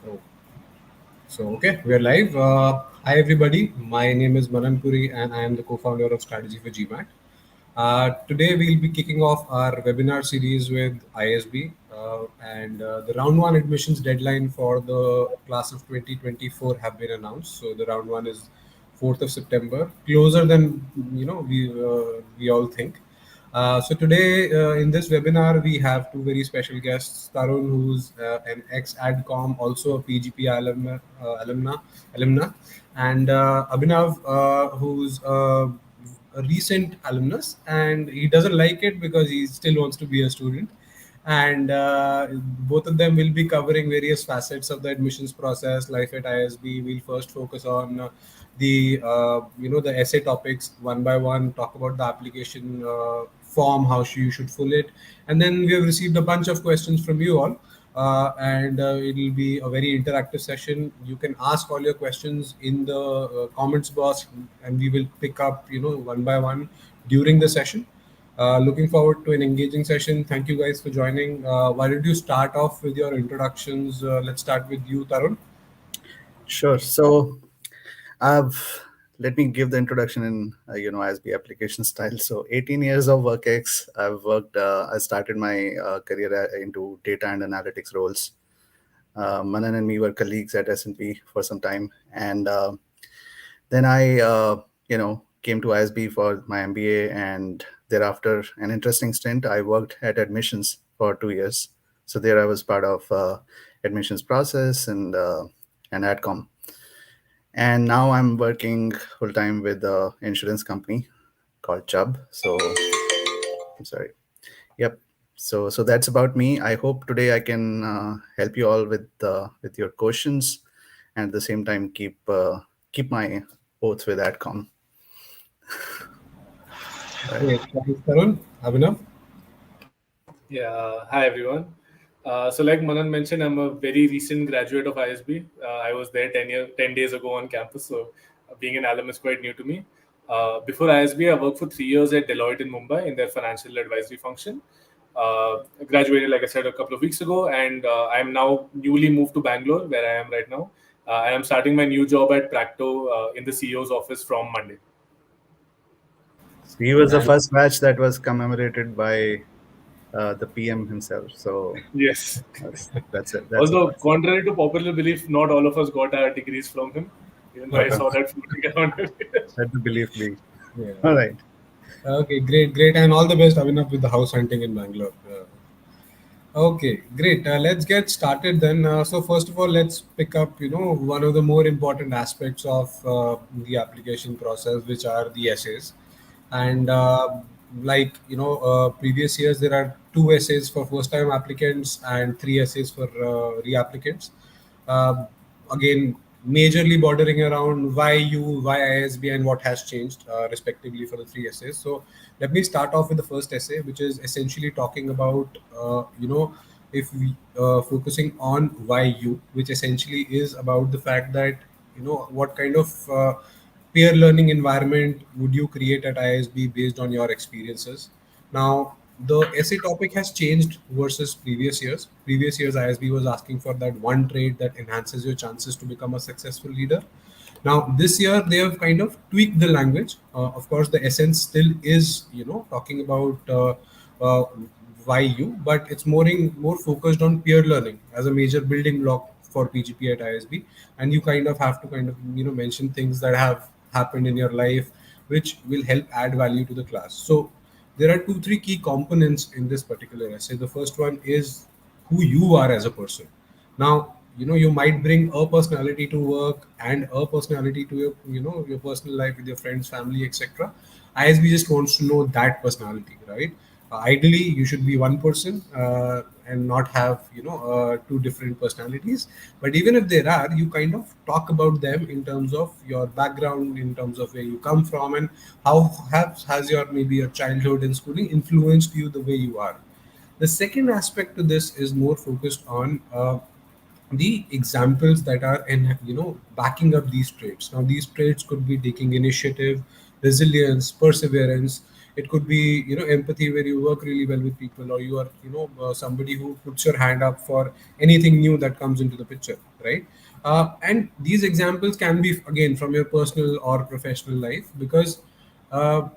Oh, okay, we're live. Hi, everybody. My name is Manan Puri, and I am the co-founder of Strategy for GMAT. Today, we'll be kicking off our webinar series with ISB, and the round one admissions deadline for the class of 2024 have been announced. So the round one is 4th of September, closer than we all think. So today in this webinar, we have two very special guests, Tarun, who's an ex-ADCOM, also a PGP alumna, and Abhinav, who's a recent alumnus, and he doesn't like it because he still wants to be a student. And both of them will be covering various facets of the admissions process, life at ISB. We'll first focus on the essay topics one by one, talk about the application form, how you should fill it, and then we have received a bunch of questions from you all. And it will be a very interactive session. You can ask all your questions in the comments box, and we will pick up one by one during the session. Looking forward to an engaging session. Thank you guys for joining. Why don't you start off with your introductions? Let's start with you, Tarun. Sure. So, let me give the introduction in ISB application style. So, 18 years of work ex. I've worked. I started my career into data and analytics roles. Manan and me were colleagues at S&P for some time, and then I came to ISB for my MBA, and thereafter an interesting stint. I worked at admissions for 2 years. So there I was part of admissions process and AdCom. And now I'm working full time with the insurance company called Chubb. So I'm sorry. Yep. So that's about me. I hope today I can help you all with your questions, and at the same time keep my oath with AdCom. Great. Thanks, Tarun. Abhinav? Yeah, hi everyone. So like Manan mentioned, I'm a very recent graduate of ISB. I was there 10 days ago on campus, so being an alum is quite new to me. Before ISB, I worked for 3 years at Deloitte in Mumbai in their financial advisory function. I graduated, like I said, a couple of weeks ago, and I'm now newly moved to Bangalore, where I am right now. I am starting my new job at Practo in the CEO's office from Monday. He was the first batch that was commemorated by the PM himself. So Yes. that's it. Although, contrary to popular belief, not all of us got our degrees from him. Even though I saw that floating around. Let the belief be. Yeah. All right. Okay, great, and all the best, Abhinav, with the house hunting in Bangalore. Okay, great. Let's get started then. So first of all, let's pick up, one of the more important aspects of the application process, which are the essays. And previous years, there are 2 essays for first-time applicants and 3 essays for reapplicants. Again, majorly bordering around why ISB, and what has changed, respectively, for the 3 essays. So let me start off with the first essay, which is essentially talking about, if we focusing on why you, which essentially is about the fact that, what kind of peer learning environment would you create at ISB based on your experiences. Now, the essay topic has changed versus previous years. Previous years, ISB was asking for that one trait that enhances your chances to become a successful leader. Now, this year, they have kind of tweaked the language. Of course, the essence still is, talking about uh, why you, but it's more focused on peer learning as a major building block for PGP at ISB. And you kind of have to mention things that have happened in your life, which will help add value to the class. So there are 2-3 key components in this particular essay. The first one is who you are as a person. Now, you might bring a personality to work and a personality to your personal life with your friends, family, etc. ISB just wants to know that personality, right? Ideally, you should be one person, and not have 2 different personalities. But even if there are, you kind of talk about them in terms of your background, in terms of where you come from, and how has your maybe your childhood and schooling influenced you the way you are. The second aspect to this is more focused on the examples that are in backing up these traits. Now, these traits could be taking initiative, resilience, perseverance. It could be, empathy, where you work really well with people, or you are, somebody who puts your hand up for anything new that comes into the picture, right? And these examples can be, again, from your personal or professional life, because uh,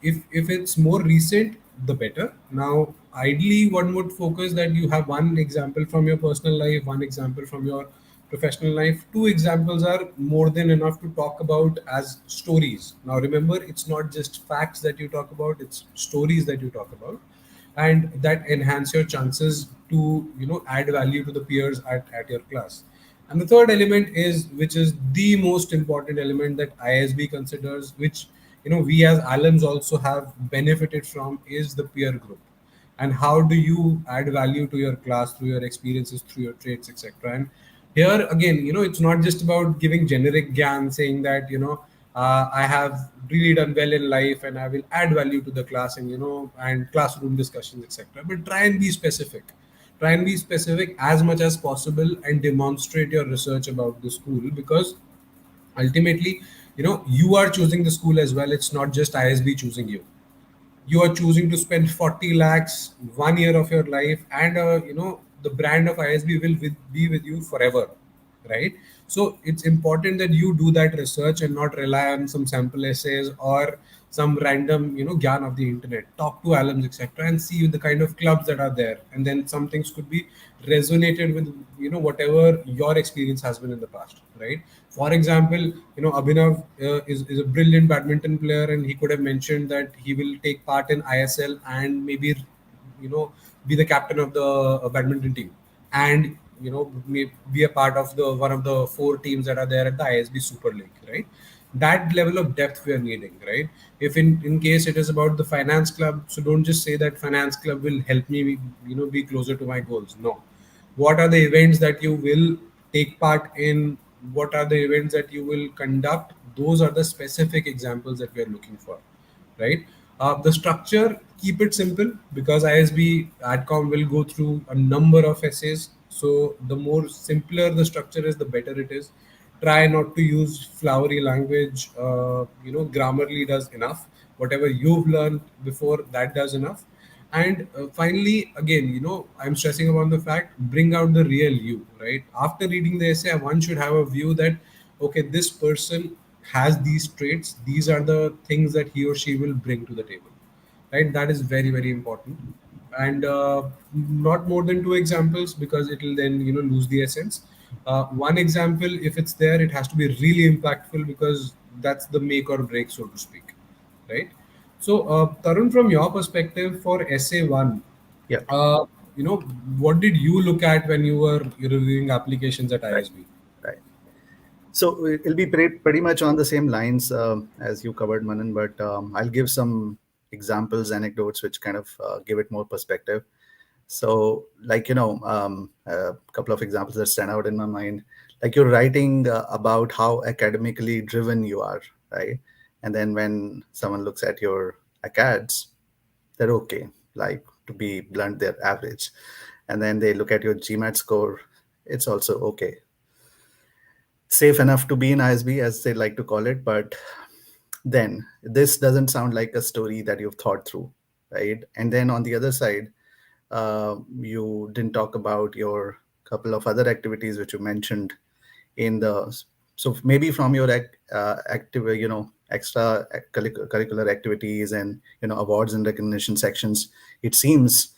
if it's more recent, the better. Now, ideally, one would focus that you have one example from your personal life, one example from your professional life. Two examples are more than enough to talk about as stories. Now, remember, it's not just facts that you talk about, it's stories that you talk about, and that enhance your chances to, add value to the peers at your class. And the third element is, which is the most important element that ISB considers, which, we as alums also have benefited from, is the peer group. And how do you add value to your class through your experiences, through your traits, etc. And here again, it's not just about giving generic gyan, saying that, I have really done well in life and I will add value to the class, and, and classroom discussions, etc. But try and be specific. Try and be specific as much as possible and demonstrate your research about the school, because ultimately, you are choosing the school as well. It's not just ISB choosing you. You are choosing to spend 40 lakhs 1 year of your life, and the brand of ISB will be with you forever, right? So it's important that you do that research and not rely on some sample essays or some random, gyan of the internet. Talk to alums, etc., and see the kind of clubs that are there, and then some things could be resonated with, whatever your experience has been in the past, right? For example, Abhinav is a brilliant badminton player, and he could have mentioned that he will take part in ISL and maybe, be the captain of the badminton team, and, be a part of the one of the four teams that are there at the ISB Super League, right? That level of depth we are needing, right? If in case it is about the finance club, so don't just say that finance club will help me, be closer to my goals. No. What are the events that you will take part in? What are the events that you will conduct? Those are the specific examples that we are looking for, right? The structure, keep it simple, because ISB AdCom will go through a number of essays. So the more simpler the structure is, the better it is. Try not to use flowery language. Grammarly does enough. Whatever you've learned before, that does enough. And finally, again, I'm stressing upon the fact, bring out the real you, right? After reading the essay, one should have a view that, okay, this person has these traits, these are the things that he or she will bring to the table, right? That is very, very important. And not more than two examples, because it will then, lose the essence. One example, if it's there, it has to be really impactful, because that's the make or break, so to speak, right? So, Tarun, from your perspective for essay one, Yeah. uh, what did you look at when you were reviewing applications at Right. ISB? Right. So it'll be pretty much on the same lines as you covered, Manan, but I'll give some examples, anecdotes, which kind of give it more perspective. So, like, a couple of examples that stand out in my mind, like you're writing about how academically driven you are, right? And then when someone looks at your acads, they're okay, like, to be blunt, they're average. And then they look at your GMAT score, it's also okay, safe enough to be in ISB, as they like to call it. But then this doesn't sound like a story that you've thought through, right? And then on the other side, you didn't talk about your couple of other activities which you mentioned in the, so maybe from your active, extra curricular activities and awards and recognition sections, it seems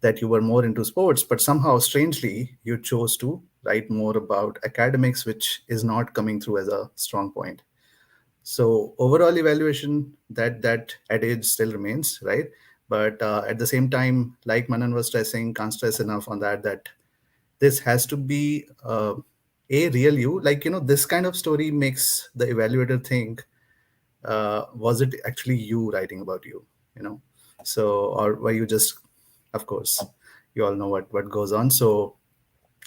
that you were more into sports, but somehow strangely you chose to write more about academics, which is not coming through as a strong point. So overall evaluation, that adage still remains, right? But at the same time, like Manan was stressing, can't stress enough on that this has to be a real you. Like, this kind of story makes the evaluator think, was it actually you writing about you, so, or were you just, of course, you all know what goes on. So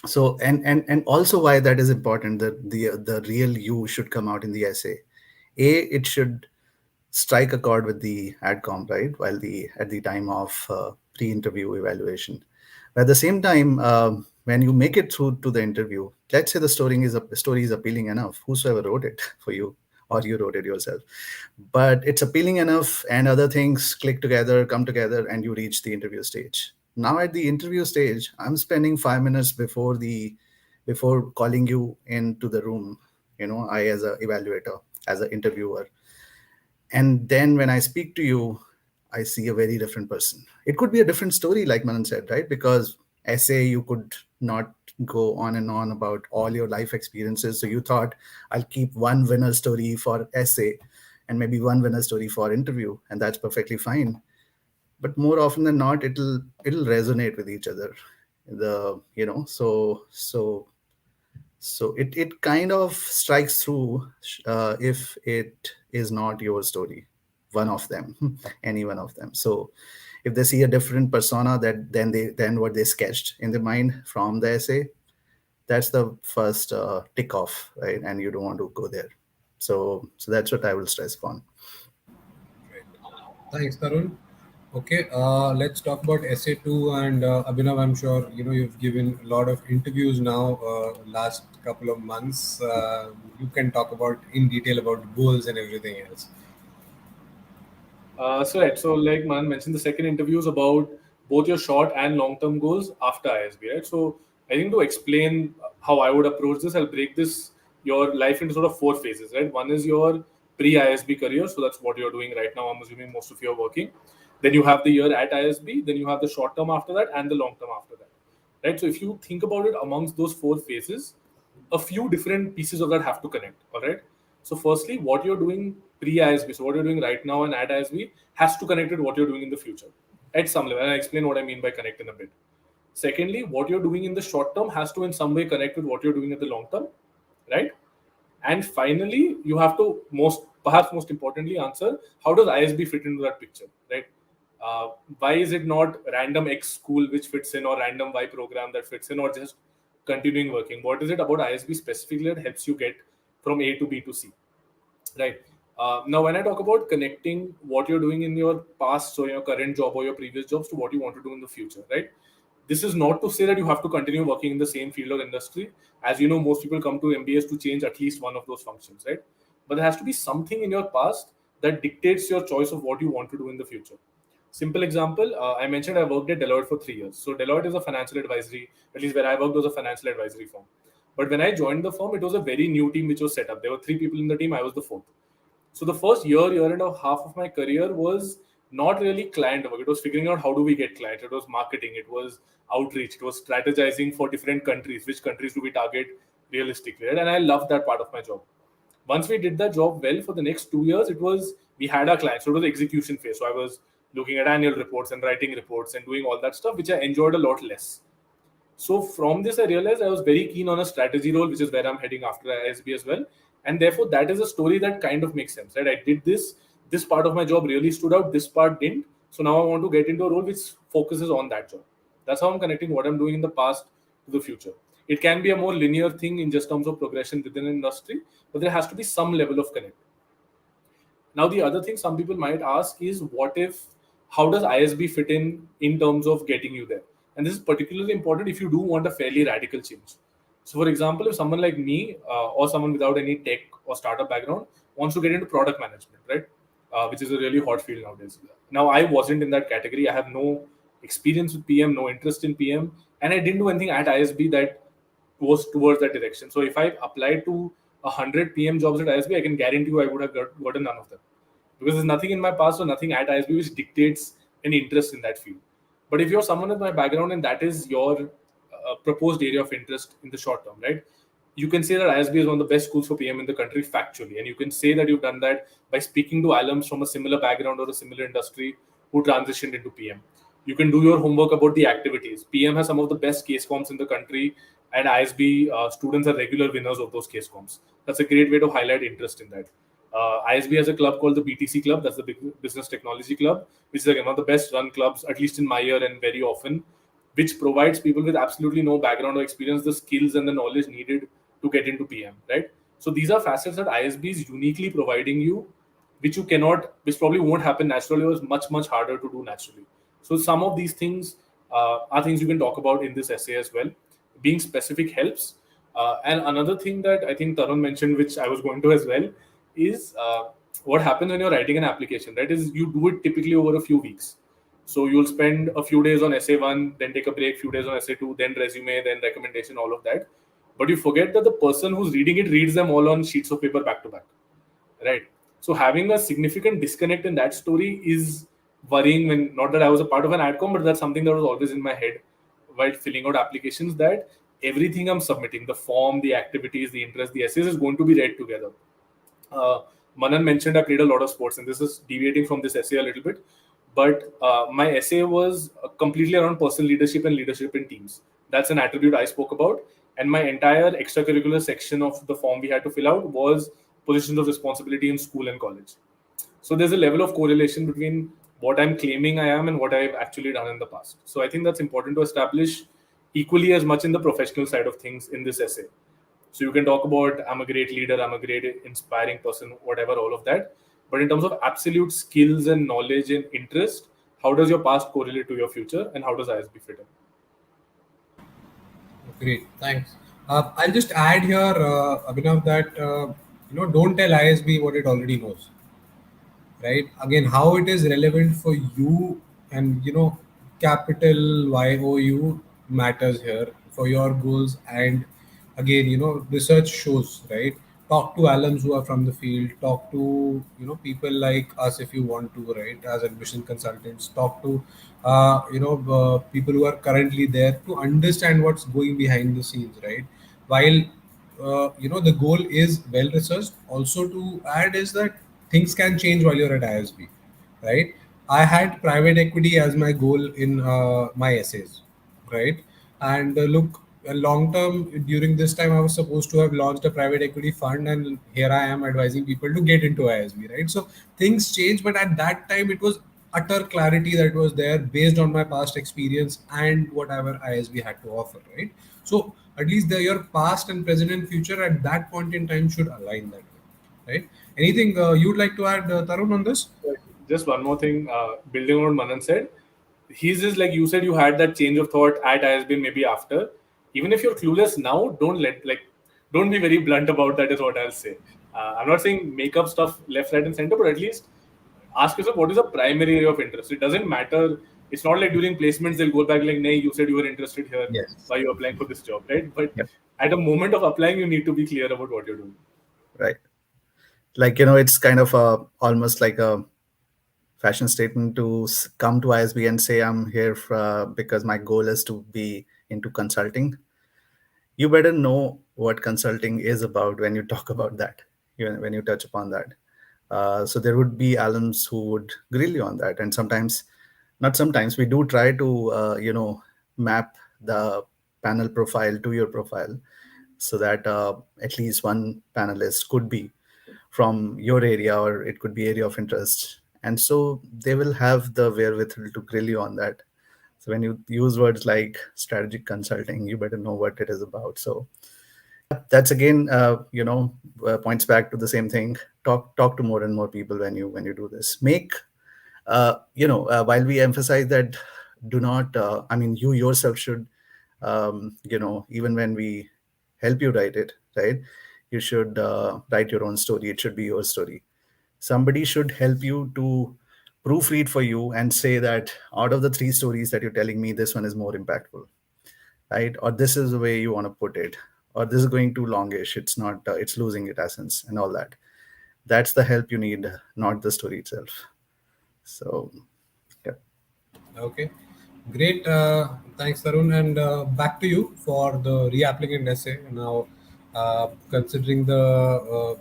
and also why that is important, that the real you should come out in the essay. It should strike a chord with the adcom, right, while the at the time of pre-interview evaluation. But at the same time, when you make it through to the interview, let's say the story is appealing enough, whosoever wrote it for you, or you wrote it yourself. But it's appealing enough, and other things click together, come together, and you reach the interview stage. Now at the interview stage, I'm spending 5 minutes before calling you into the room. I as a evaluator, as an interviewer, and then when I speak to you, I see a very different person. It could be a different story, like Manan said, right? Because essay, you could not go on and on about all your life experiences. So you thought, I'll keep one winner story for essay and maybe one winner story for interview, and that's perfectly fine. But more often than not, it'll resonate with each other. So it kind of strikes through if it is not your story, one of them, any one of them. So if they see a different persona that then what they sketched in their mind from the essay, that's the first tick off, right? And you don't want to go there. So that's what I will stress upon. Great. Thanks, Tarun. Okay, let's talk about Essay 2. And Abhinav, I'm sure you've given a lot of interviews now last couple of months. You can talk about in detail about goals and everything else. So like Man mentioned, the second interview is about both your short and long-term goals after ISB, right? So I think to explain how I would approach this, I'll break your life into sort of 4 phases, right? One is your pre-ISB career, so that's what you're doing right now. I'm assuming most of you are working. Then you have the year at ISB, then you have the short term after that, and the long term after that, right? So if you think about it, amongst those 4 phases, a few different pieces of that have to connect, all right? So firstly, what you're doing pre-ISB, so what you're doing right now and at ISB has to connect with what you're doing in the future at some level. And I'll explain what I mean by connect in a bit. Secondly, what you're doing in the short term has to in some way connect with what you're doing in the long term, right? And finally, you have to perhaps most importantly answer, how does ISB fit into that picture, right? Why is it not random X school which fits in, or random Y program that fits in, or just continuing working? What is it about ISB specifically that helps you get from A to B to C, right? Now, when I talk about connecting what you're doing in your past, so your current job or your previous jobs, to what you want to do in the future, right? This is not to say that you have to continue working in the same field or industry. As you know, most people come to MBAs to change at least one of those functions, right? But there has to be something in your past that dictates your choice of what you want to do in the future. Simple example, I mentioned I worked at Deloitte for 3 years. So Deloitte is a financial advisory, at least where I worked was a financial advisory firm. But when I joined the firm, it was a very new team which was set up. There were 3 people in the team, I was the 4th. So the first year and a half of my career was not really client work. It was figuring out how do we get clients. It was marketing. It was outreach. It was strategizing for different countries. Which countries do we target realistically? Right? And I loved that part of my job. Once we did that job well for the next 2 years, we had our clients. So it was the execution phase. So I was looking at annual reports and writing reports and doing all that stuff, which I enjoyed a lot less. So from this, I realized I was very keen on a strategy role, which is where I'm heading after ISB as well. And therefore, that is a story that kind of makes sense, right? I did this part of my job really stood out, this part didn't. So now I want to get into a role which focuses on that job. That's how I'm connecting what I'm doing in the past to the future. It can be a more linear thing in just terms of progression within an industry, but there has to be some level of connect. Now, the other thing some people might ask is, how does ISB fit in terms of getting you there? And this is particularly important if you do want a fairly radical change. So, for example, if someone like me or someone without any tech or startup background wants to get into product management, right, which is a really hot field nowadays. Now, I wasn't in that category. I have no experience with PM, no interest in PM, and I didn't do anything at ISB that was towards that direction. So, if I applied to 100 PM jobs at ISB, I can guarantee you I would have gotten none of them, because there's nothing in my past or nothing at ISB which dictates any interest in that field. But if you're someone with my background and that is your proposed area of interest in the short term, right, you can say that ISB is one of the best schools for PM in the country factually. And you can say that you've done that by speaking to alums from a similar background or a similar industry who transitioned into PM. You can do your homework about the activities. PM has some of the best case comps in the country, and ISB students are regular winners of those case comps. That's a great way to highlight interest in that. ISB has a club called the BTC Club. That's the Big Business Technology Club, which is again one of the best run clubs, at least in my year, and very often, which provides people with absolutely no background or experience the skills and the knowledge needed to get into PM, right? So these are facets that ISB is uniquely providing you, which probably won't happen naturally, or is much, much harder to do naturally. So some of these things are things you can talk about in this essay as well. Being specific helps. And another thing that I think Tarun mentioned, which I was going to as well, is what happens when you're writing an application, right? Is you do it typically over a few weeks. So you'll spend a few days on essay 1, then take a break, few days on essay 2, then resume, then recommendation, all of that. But you forget that the person who's reading it reads them all on sheets of paper back to back, right? So having a significant disconnect in that story is worrying. When not that I was a part of an adcom, but that's something that was always in my head while filling out applications, that everything I'm submitting, the form, the activities, the interest, the essays, is going to be read together. uh, Manan mentioned I played a lot of sports, and this is deviating from this essay a little bit. But my essay was completely around personal leadership and leadership in teams. That's an attribute I spoke about. And my entire extracurricular section of the form we had to fill out was positions of responsibility in school and college. So there's a level of correlation between what I'm claiming I am and what I've actually done in the past. So I think that's important to establish equally as much in the professional side of things in this essay. So you can talk about I'm a great leader, I'm a great inspiring person, whatever, all of that. But in terms of absolute skills and knowledge and interest, how does your past correlate to your future, and how does ISB fit in? Great, thanks. I'll just add here, Abhinav, that don't tell ISB what it already knows, right? Again, how it is relevant for you, and capital YOU matters here for your goals. And again, research shows, right? Talk to alums who are from the field. Talk to people like us if you want to, right? As admission consultants, talk to people who are currently there to understand what's going behind the scenes, right? While the goal is well researched. Also, to add is that things can change while you're at ISB, right? I had private equity as my goal in my essays, right? And look, long term, during this time, I was supposed to have launched a private equity fund, and here I am advising people to get into ISB, right? So things change, but at that time, it was utter clarity that was there based on my past experience and whatever ISB had to offer, right? So at least your past and present and future at that point in time should align that way, right? Anything you'd like to add, Tarun, on this? Just one more thing, building on what Manan said. He's just like you said, you had that change of thought at ISB, maybe after. Even if you're clueless now, don't be very blunt about that, is what I'll say. I'm not saying make up stuff left, right, and center, but at least ask yourself what is the primary area of interest. It doesn't matter. It's not like during placements they'll go back like, "Nay, you said you were interested here. Yes. Why are you applying for this job?" Right? But Yep. at a moment of applying, you need to be clear about what you're doing. Right. Like, it's kind of almost like a fashion statement to come to ISB and say, I'm here because my goal is to be into consulting. You better know what consulting is about when you talk about that, when you touch upon that. So there would be alums who would grill you on that. And sometimes, not sometimes, we do try to, map the panel profile to your profile so that at least one panelist could be from your area, or it could be area of interest. And so they will have the wherewithal to grill you on that. So when you use words like strategic consulting, you better know what it is about. So that's again, points back to the same thing. Talk to more and more people when you do this. Make while we emphasize that, do not. You yourself should, even when we help you write it, right? You should write your own story. It should be your story. Somebody should help you to proofread for you and say that out of the three stories that you're telling me, this one is more impactful, right? Or this is the way you want to put it, or this is going too longish. It's not. It's losing its essence and all that. That's the help you need, not the story itself. So, yeah. Okay, great. Thanks, Tarun. And back to you for the reapplicant essay. Now, considering the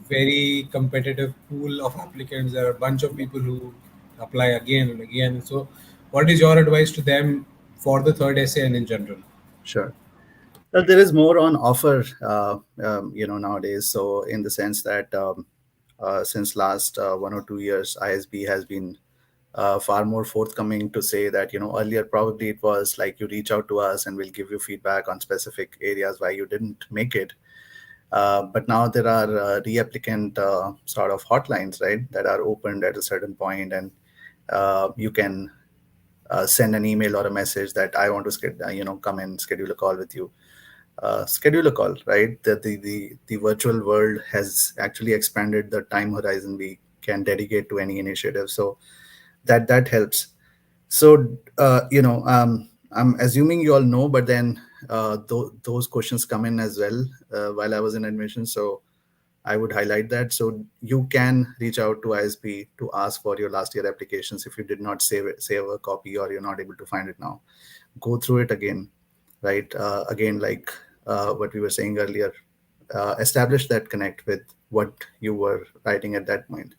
very competitive pool of applicants, there are a bunch of people who apply again and again. So, what is your advice to them for the third essay and in general? Sure. Well, there is more on offer, nowadays. So, in the sense that since last 1 or 2 years, ISB has been far more forthcoming to say that, earlier probably it was like you reach out to us and we'll give you feedback on specific areas why you didn't make it. But now there are re-applicant sort of hotlines, right, that are opened at a certain point, and you can send an email or a message that I want to come and schedule a call with you. schedule a call, right? The virtual world has actually expanded the time horizon we can dedicate to any initiative. So that helps. So I'm assuming you all know, but then those questions come in as well while I was in admission. So I would highlight that. So you can reach out to ISB to ask for your last year applications if you did not save a copy or you're not able to find it now. Go through it again, right? Again, like what we were saying earlier, establish that connect with what you were writing at that point.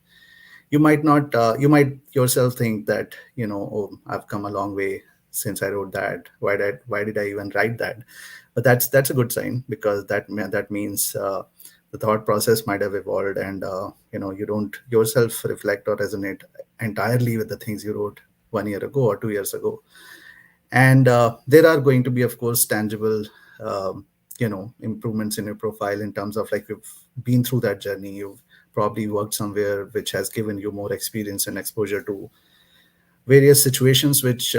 You might not, you might yourself think that, oh, I've come a long way since I wrote that. Why did I even write that? But that's a good sign, because that means the thought process might have evolved, and you don't yourself reflect or resonate entirely with the things you wrote 1 year ago or 2 years ago. And there are going to be, of course, tangible improvements in your profile, in terms of like you've been through that journey, you've probably worked somewhere which has given you more experience and exposure to various situations which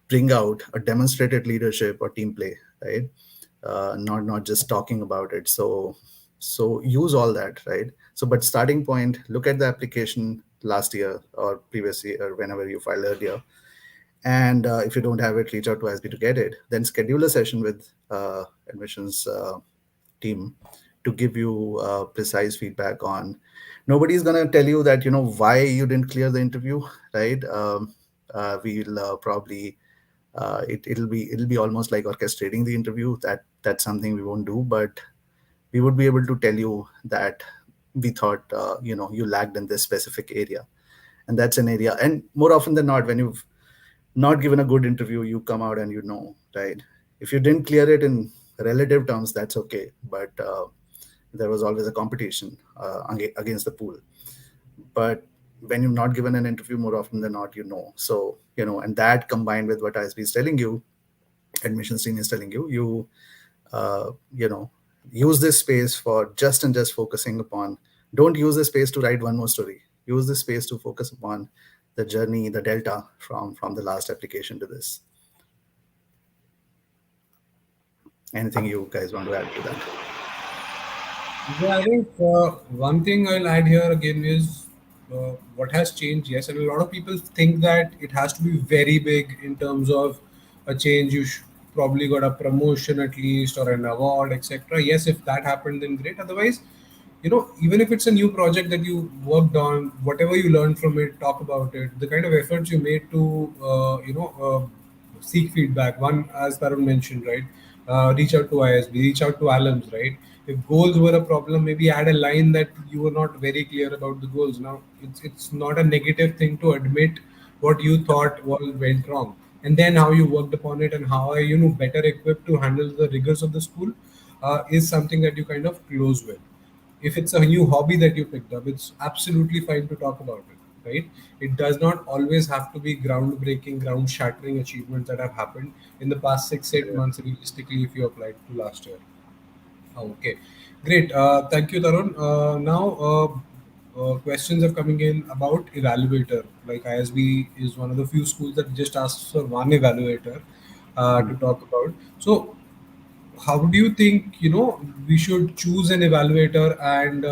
bring out a demonstrated leadership or team play, right? Not just talking about it. So use all that, right? So, but starting point, look at the application last year or previous year, or whenever you filed earlier. And if you don't have it, reach out to ISB to get it. Then schedule a session with admissions team to give you precise feedback on. Nobody's going to tell you that, why you didn't clear the interview, right? We'll probably it'll be almost like orchestrating the interview. That's something we won't do, but we would be able to tell you that we thought you lagged in this specific area, and that's an area. And more often than not, when you've not given a good interview, you come out and right? If you didn't clear it in relative terms, that's okay, but there was always a competition against the pool. But when you're not given an interview, more often than not, so and that combined with what ISB is telling you, admissions team is telling you, uh, you know use this space for just focusing upon. Don't use this space to write one more story. Use this space to focus upon the journey, the delta from the last application to this. Anything you guys want to add to that? Yeah, I think one thing I'll add here again is what has changed. Yes, and a lot of people think that it has to be very big in terms of a change. Probably got a promotion at least or an award, etc. Yes, if that happened, then great. Otherwise, even if it's a new project that you worked on, whatever you learned from it, talk about it. The kind of efforts you made to, seek feedback. One, as Tarun mentioned, right? Reach out to ISB, reach out to alums, right? If goals were a problem, maybe add a line that you were not very clear about the goals. Now, it's not a negative thing to admit what you thought went wrong, and then how you worked upon it and how are you better equipped to handle the rigors of the school is something that you kind of close with. If it's a new hobby that you picked up, it's absolutely fine to talk about it, right? It does not always have to be groundbreaking, ground shattering achievements that have happened in the past 6 8 months realistically if you applied to last year. Okay, great. Thank you, Tarun. Now, questions are coming in about evaluator. Like ISB is one of the few schools that just asks for one evaluator to talk about. So, how do you think we should choose an evaluator, and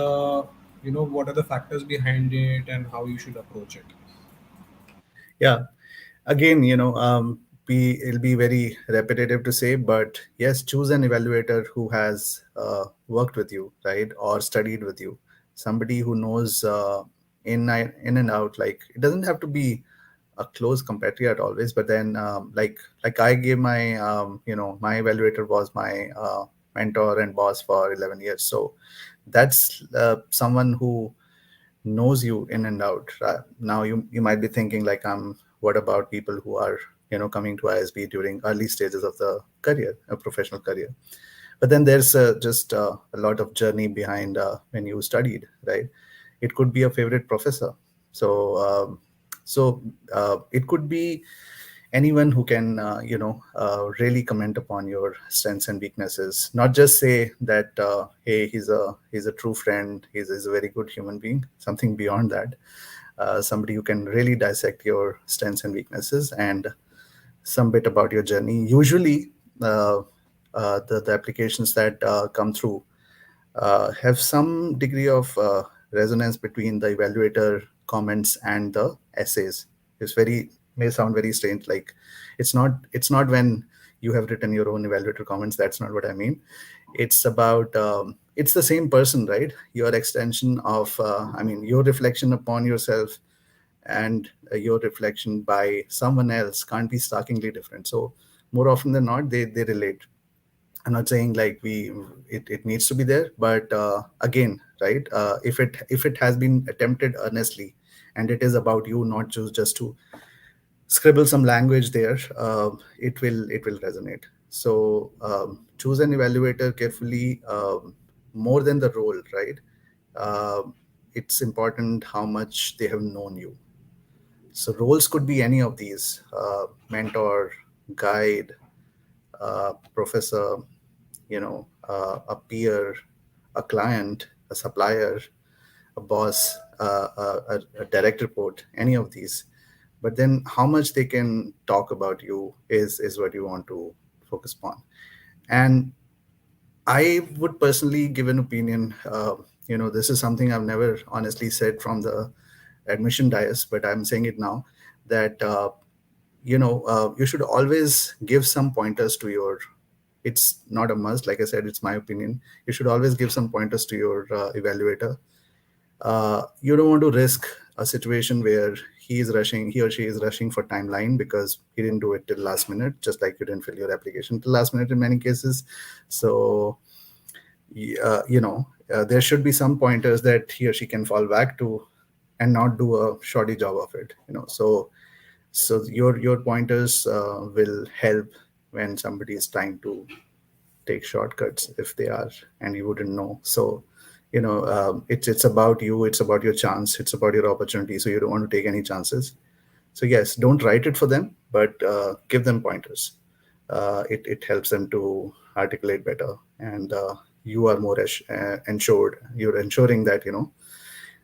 what are the factors behind it, and how you should approach it? Yeah, again, it'll be very repetitive to say, but yes, choose an evaluator who has worked with you, right, or studied with you. Somebody who knows in and out. Like, it doesn't have to be a close compatriot always, but then like I gave my my evaluator was my mentor and boss for 11 years. So that's someone who knows you in and out. Now you might be thinking like, what about people who are coming to ISB during early stages of the career, a professional career? But then there's just a lot of journey behind when you studied, right? It could be a favorite professor. So it could be anyone who can really comment upon your strengths and weaknesses, not just say that hey, he's a true friend, he's a very good human being. Something beyond that. Somebody who can really dissect your strengths and weaknesses and some bit about your journey. Usually the applications that come through have some degree of resonance between the evaluator comments and the essays. It's very may sound very strange. Like it's not when you have written your own evaluator comments. That's not what I mean. It's about it's the same person, right? Your extension of I mean your reflection upon yourself and your reflection by someone else can't be starkly different. So more often than not, they relate. I'm not saying like it needs to be there, but again, right? If it has been attempted earnestly, and it is about you, not just to scribble some language there, it will resonate. So choose an evaluator carefully, more than the role, right? It's important how much they have known you. So roles could be any of these: mentor, guide, professor, a peer, a client, a supplier, a boss, a direct report, any of these. But then how much they can talk about you is what you want to focus upon. And I would personally give an opinion. This is something I've never honestly said from the admission dais, but I'm saying it now that you should always give some pointers to your. It's not a must, like I said, it's my opinion. You should always give some pointers to your evaluator. You don't want to risk a situation where he or she is rushing for timeline because he didn't do it till last minute, just like you didn't fill your application till last minute in many cases. So, there should be some pointers that he or she can fall back to and not do a shoddy job of it. So your pointers will help when somebody is trying to take shortcuts, if they are, and you wouldn't know. So it's about you, it's about your chance, it's about your opportunity. So you don't want to take any chances. So yes, don't write it for them, but give them pointers. It helps them to articulate better, and you are more ensured. You're ensuring that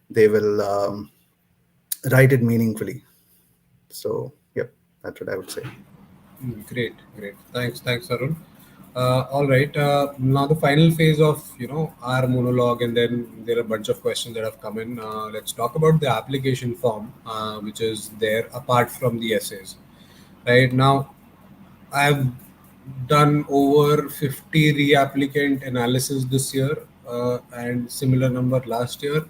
they will write it meaningfully. So yep, that's what I would say. Great. Thanks, Arun. All right. Now the final phase of our monologue, and then there are a bunch of questions that have come in. Let's talk about the application form, which is there apart from the essays. Right now, I've done over 50 reapplicant analysis this year, and similar number last year.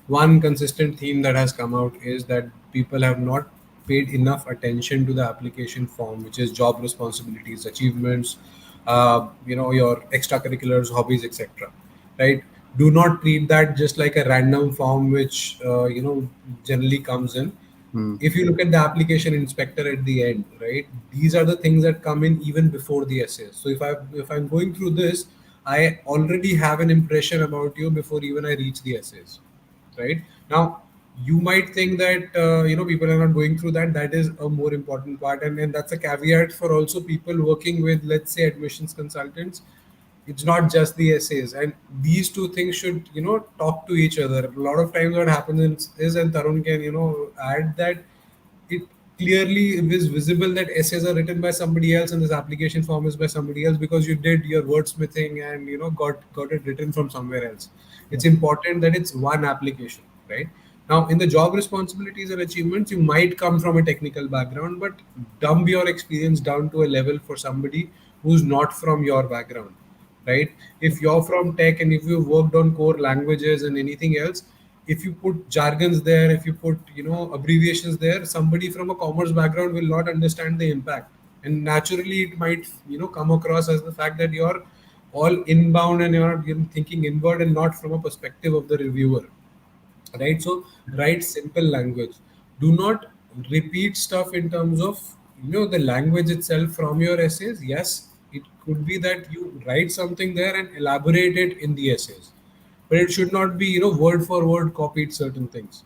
One consistent theme that has come out is that people have not paid enough attention to the application form, which is job responsibilities, achievements, your extracurriculars, hobbies, etc. Right? Do not treat that just like a random form, which generally comes in. If you look at the application inspector at the end, right, these are the things that come in even before the essays. So if I'm going through this, I already have an impression about you before even I reach the essays. Right now, you might think that people are not going through that. That is a more important part, and that's a caveat for also people working with, let's say, admissions consultants. It's not just the essays, and these two things should talk to each other. A lot of times what happens is, and Tarun can add that, it clearly is visible that essays are written by somebody else and this application form is by somebody else because you did your wordsmithing and got it written from somewhere else. It's important that it's one application, right? Now, in the job responsibilities and achievements, you might come from a technical background, but dumb your experience down to a level for somebody who's not from your background, right? If you're from tech and if you've worked on core languages and anything else, if you put jargons there, if you put abbreviations there, somebody from a commerce background will not understand the impact, and naturally it might come across as the fact that you're all inbound and you're thinking inward and not from a perspective of the reviewer, right? So write simple language. Do not repeat stuff in terms of the language itself from your essays. Yes, it could be that you write something there and elaborate it in the essays, but it should not be word for word copied certain things,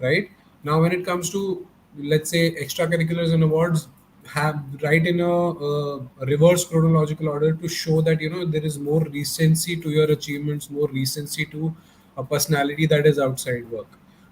right? Now when it comes to, let's say, extracurriculars and awards, have write in a reverse chronological order to show that there is more recency to your achievements, more recency to a personality that is outside work.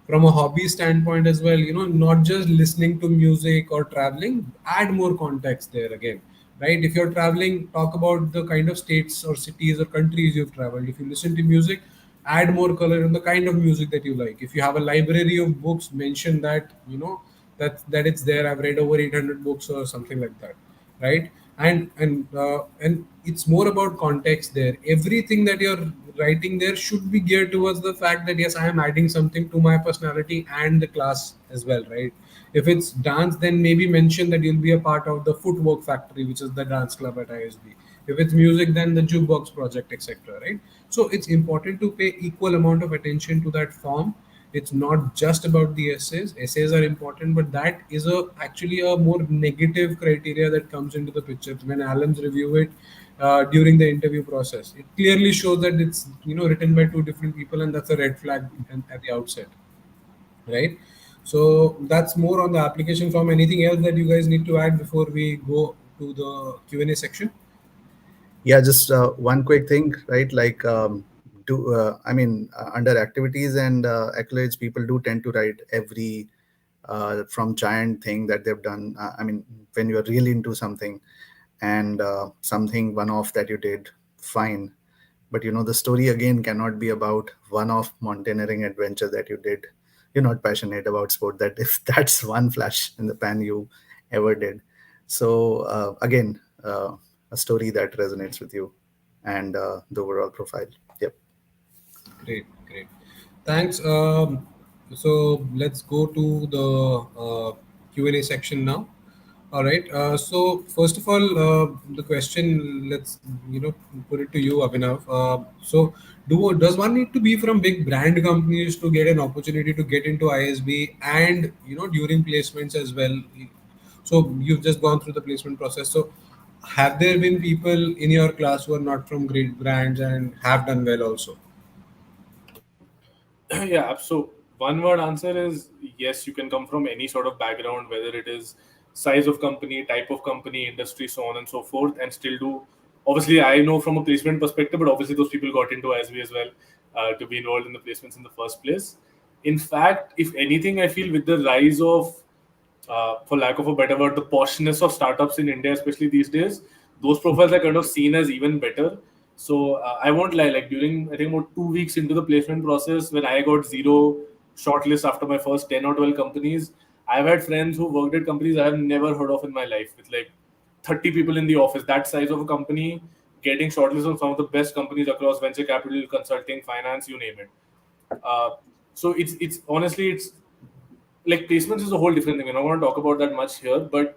From a hobby standpoint as well, not just listening to music or traveling, add more context there again. right? If you're traveling, talk about the kind of states or cities or countries you've traveled. If you listen to music, add more color in the kind of music that you like. If you have a library of books, mention that, that it's there. I've read over 800 books or something like that, right? And it's more about context there. Everything that you're writing there should be geared towards the fact that yes, I am adding something to my personality and the class as well, right? If it's dance, then maybe mention that you'll be a part of the footwork factory, which is the dance club at ISB. If it's music, then the jukebox project, etc., right? So it's important to pay equal amount of attention to that form. It's not just about the essays. Essays are important, but that is actually a more negative criteria that comes into the picture when alums review it during the interview process. It clearly shows that it's written by two different people, and that's a red flag at the outset, right? So that's more on the application form. Anything else that you guys need to add before we go to the Q&A section? Yeah, just one quick thing, right? Like, under activities and accolades, people do tend to write every from giant thing that they've done. When you're really into something and something one off that you did, fine. But the story again cannot be about one off mountaineering adventure that you did. You're not passionate about sport, that if that's one flash in the pan you ever did. So again, a story that resonates with you and the overall profile. Yep. Great, great. Thanks. So let's go to the Q&A section now. All right. So first of all, the question, let's put it to you, Abhinav. So does one need to be from big brand companies to get an opportunity to get into ISB and during placements as well? So you've just gone through the placement process. So have there been people in your class who are not from great brands and have done well also? Yeah, so one word answer is yes, you can come from any sort of background, whether it is size of company, type of company, industry, so on and so forth, and still do. Obviously, I know from a placement perspective, but obviously those people got into ISB as well to be involved in the placements in the first place. In fact, if anything, I feel with the rise of for lack of a better word, the poshness of startups in India, especially these days, those profiles are kind of seen as even better. So I won't lie, like during, I think about 2 weeks into the placement process, when I got zero shortlist after my first 10 or 12 companies, I've had friends who worked at companies I have never heard of in my life with like 30 people in the office, that size of a company, getting shortlisted on some of the best companies across venture capital, consulting, finance, you name it. Uh, so it's honestly, it's like placements is a whole different thing. I don't want to talk about that much here, but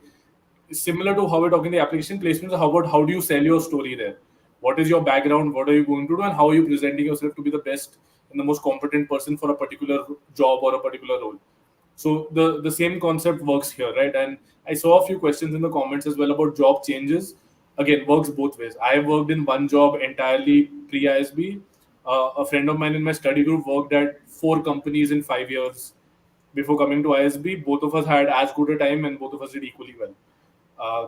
similar to how we're talking the application, placements are how about how do you sell your story there? What is your background? What are you going to do? And how are you presenting yourself to be the best and the most competent person for a particular job or a particular role? So the same concept works here, right? And I saw a few questions in the comments as well about job changes. Again, works both ways. I worked in one job entirely pre-ISB. A friend of mine in my study group worked at 4 companies in 5 years before coming to ISB. Both of us had as good a time and both of us did equally well. Uh,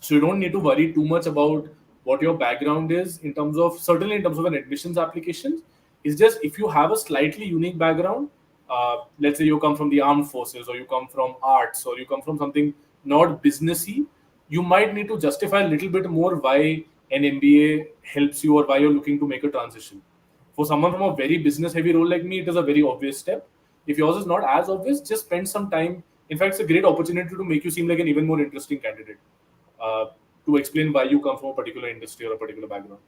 so you don't need to worry too much about what your background is in terms of, certainly in terms of an admissions application. It's just if you have a slightly unique background, let's say you come from the armed forces or you come from arts or you come from something not businessy, you might need to justify a little bit more why an MBA helps you or why you're looking to make a transition. For someone from a very business heavy role like me, it is a very obvious step. If yours is not as obvious, just spend some time. In fact, it's a great opportunity to make you seem like an even more interesting candidate, uh, to explain why you come from a particular industry or a particular background.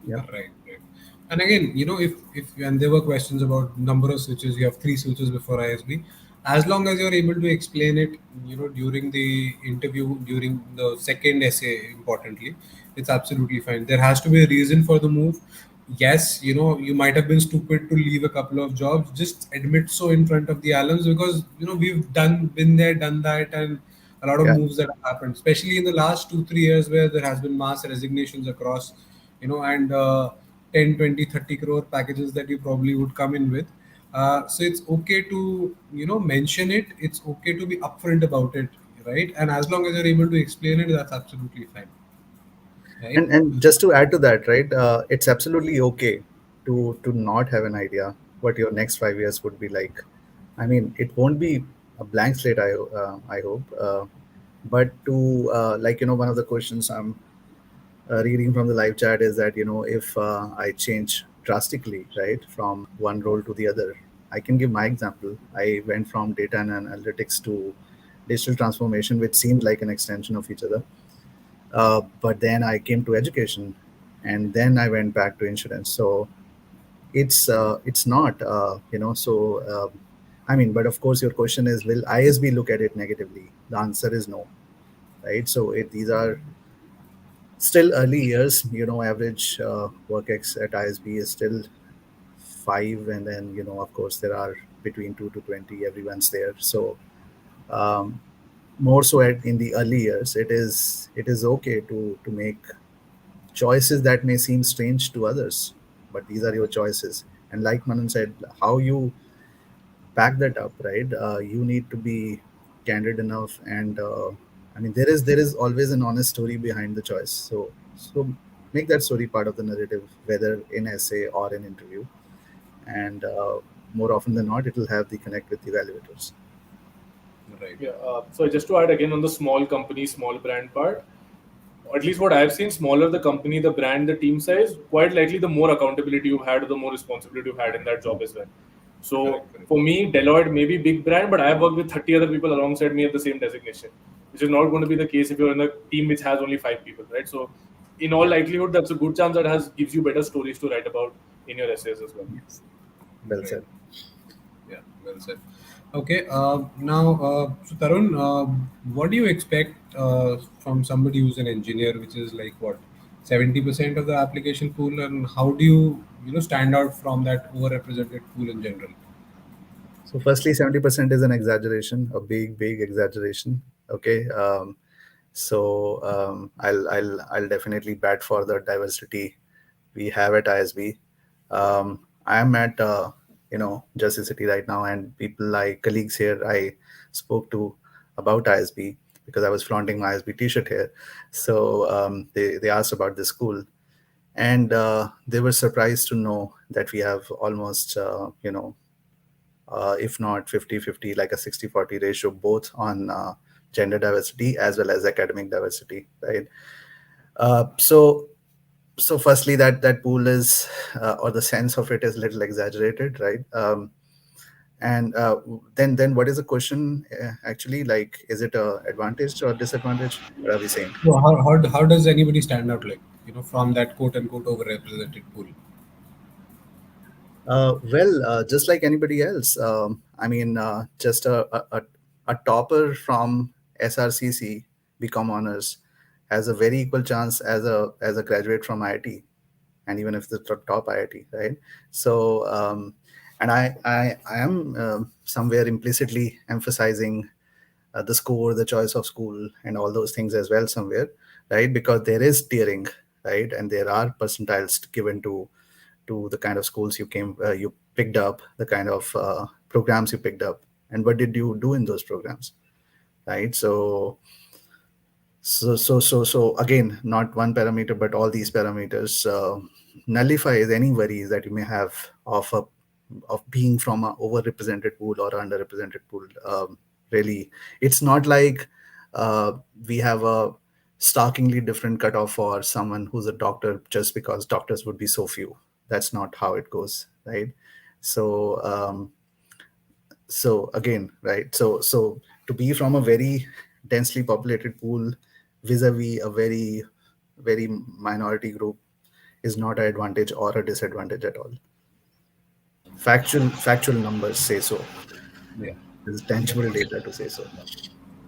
Yeah. Right, right. And again, if and there were questions about number of switches, you have 3 switches before ISB. As long as you're able to explain it, during the interview, during the second essay, importantly, it's absolutely fine. There has to be a reason for the move. Yes, you might have been stupid to leave a couple of jobs. Just admit so in front of the alums, because we've been there, done that, and a lot of Yeah. moves that have happened, especially in the last 2 3 years where there has been mass resignations across, and 10 20 30 crore packages that you probably would come in with. So it's okay to mention it. It's okay to be upfront about it, right? And as long as you're able to explain it, that's absolutely fine, right? And just to add to that, right, it's absolutely okay to not have an idea what your next 5 years would be like. I mean, it won't be a blank slate. I hope. But to one of the questions I'm reading from the live chat is that if I change drastically, right, from one role to the other. I can give my example. I went from data and analytics to digital transformation, which seemed like an extension of each other. But then I came to education, and then I went back to insurance. So it's not I mean, but of course your question is, will ISB look at it negatively? The answer is no, right? So these are still early years. Average work ex at ISB is still 5, and then of course there are between 2 to 20. Everyone's there. So um, more so in the early years, it is okay to make choices that may seem strange to others, but these are your choices. And like Manan said, how you back that up, right? You need to be candid enough, and I mean, there is always an honest story behind the choice. So make that story part of the narrative, whether in essay or in interview, and more often than not, it will have the connect with the evaluators. Right. Yeah. So just to add again on the small company, small brand part, at least what I've seen, smaller the company, the brand, the team size, quite likely the more accountability you've had, the more responsibility you've had in that job as well. So Correct. for me, Deloitte may be big brand, but I've worked with 30 other people alongside me at the same designation, which is not going to be the case if you're in a team which has only 5 people, right? So in all likelihood, that's a good chance that gives you better stories to write about in your essays as well. Yes. Well Right. said. Yeah, well said. Okay, now, so Tarun, what do you expect from somebody who's an engineer, which is like what, 70% of the application pool, and how do you stand out from that overrepresented pool in general? So, firstly, 70% is an exaggeration, a big exaggeration. Okay. I'll definitely bat for the diversity we have at ISB. I am at Jersey City right now, and people like colleagues here I spoke to about ISB because I was flaunting my ISB T-shirt here. So they asked about the school, and they were surprised to know that we have almost if not 50-50, like a 60-40 ratio, both on gender diversity as well as academic diversity, right? So firstly, that pool is or the sense of it is little exaggerated, right? And then what is the question actually? Like, is it a advantage or disadvantage? What are we saying? So how does anybody stand out, like, from that quote unquote overrepresented pool? Just like anybody else. I mean, just a topper from SRCC, BCom honors, has a very equal chance as a graduate from IIT, and even if it's the top IIT, right? So, and I am somewhere implicitly emphasizing the score, the choice of school, and all those things as well somewhere, right? Because there is tiering, right, and there are percentiles given to the kind of schools you picked up, the kind of programs you picked up, and what did you do in those programs, right? So again, not one parameter, but all these parameters nullifies any worries that you may have of being from a overrepresented pool or underrepresented pool. Really, it's not like we have a starkingly different cutoff for someone who's a doctor just because doctors would be so few. That's not how it goes, right? So so again, right, so to be from a very densely populated pool vis-a-vis a very minority group is not an advantage or a disadvantage at all. Factual numbers say so. Yeah. There's tangible data to say so.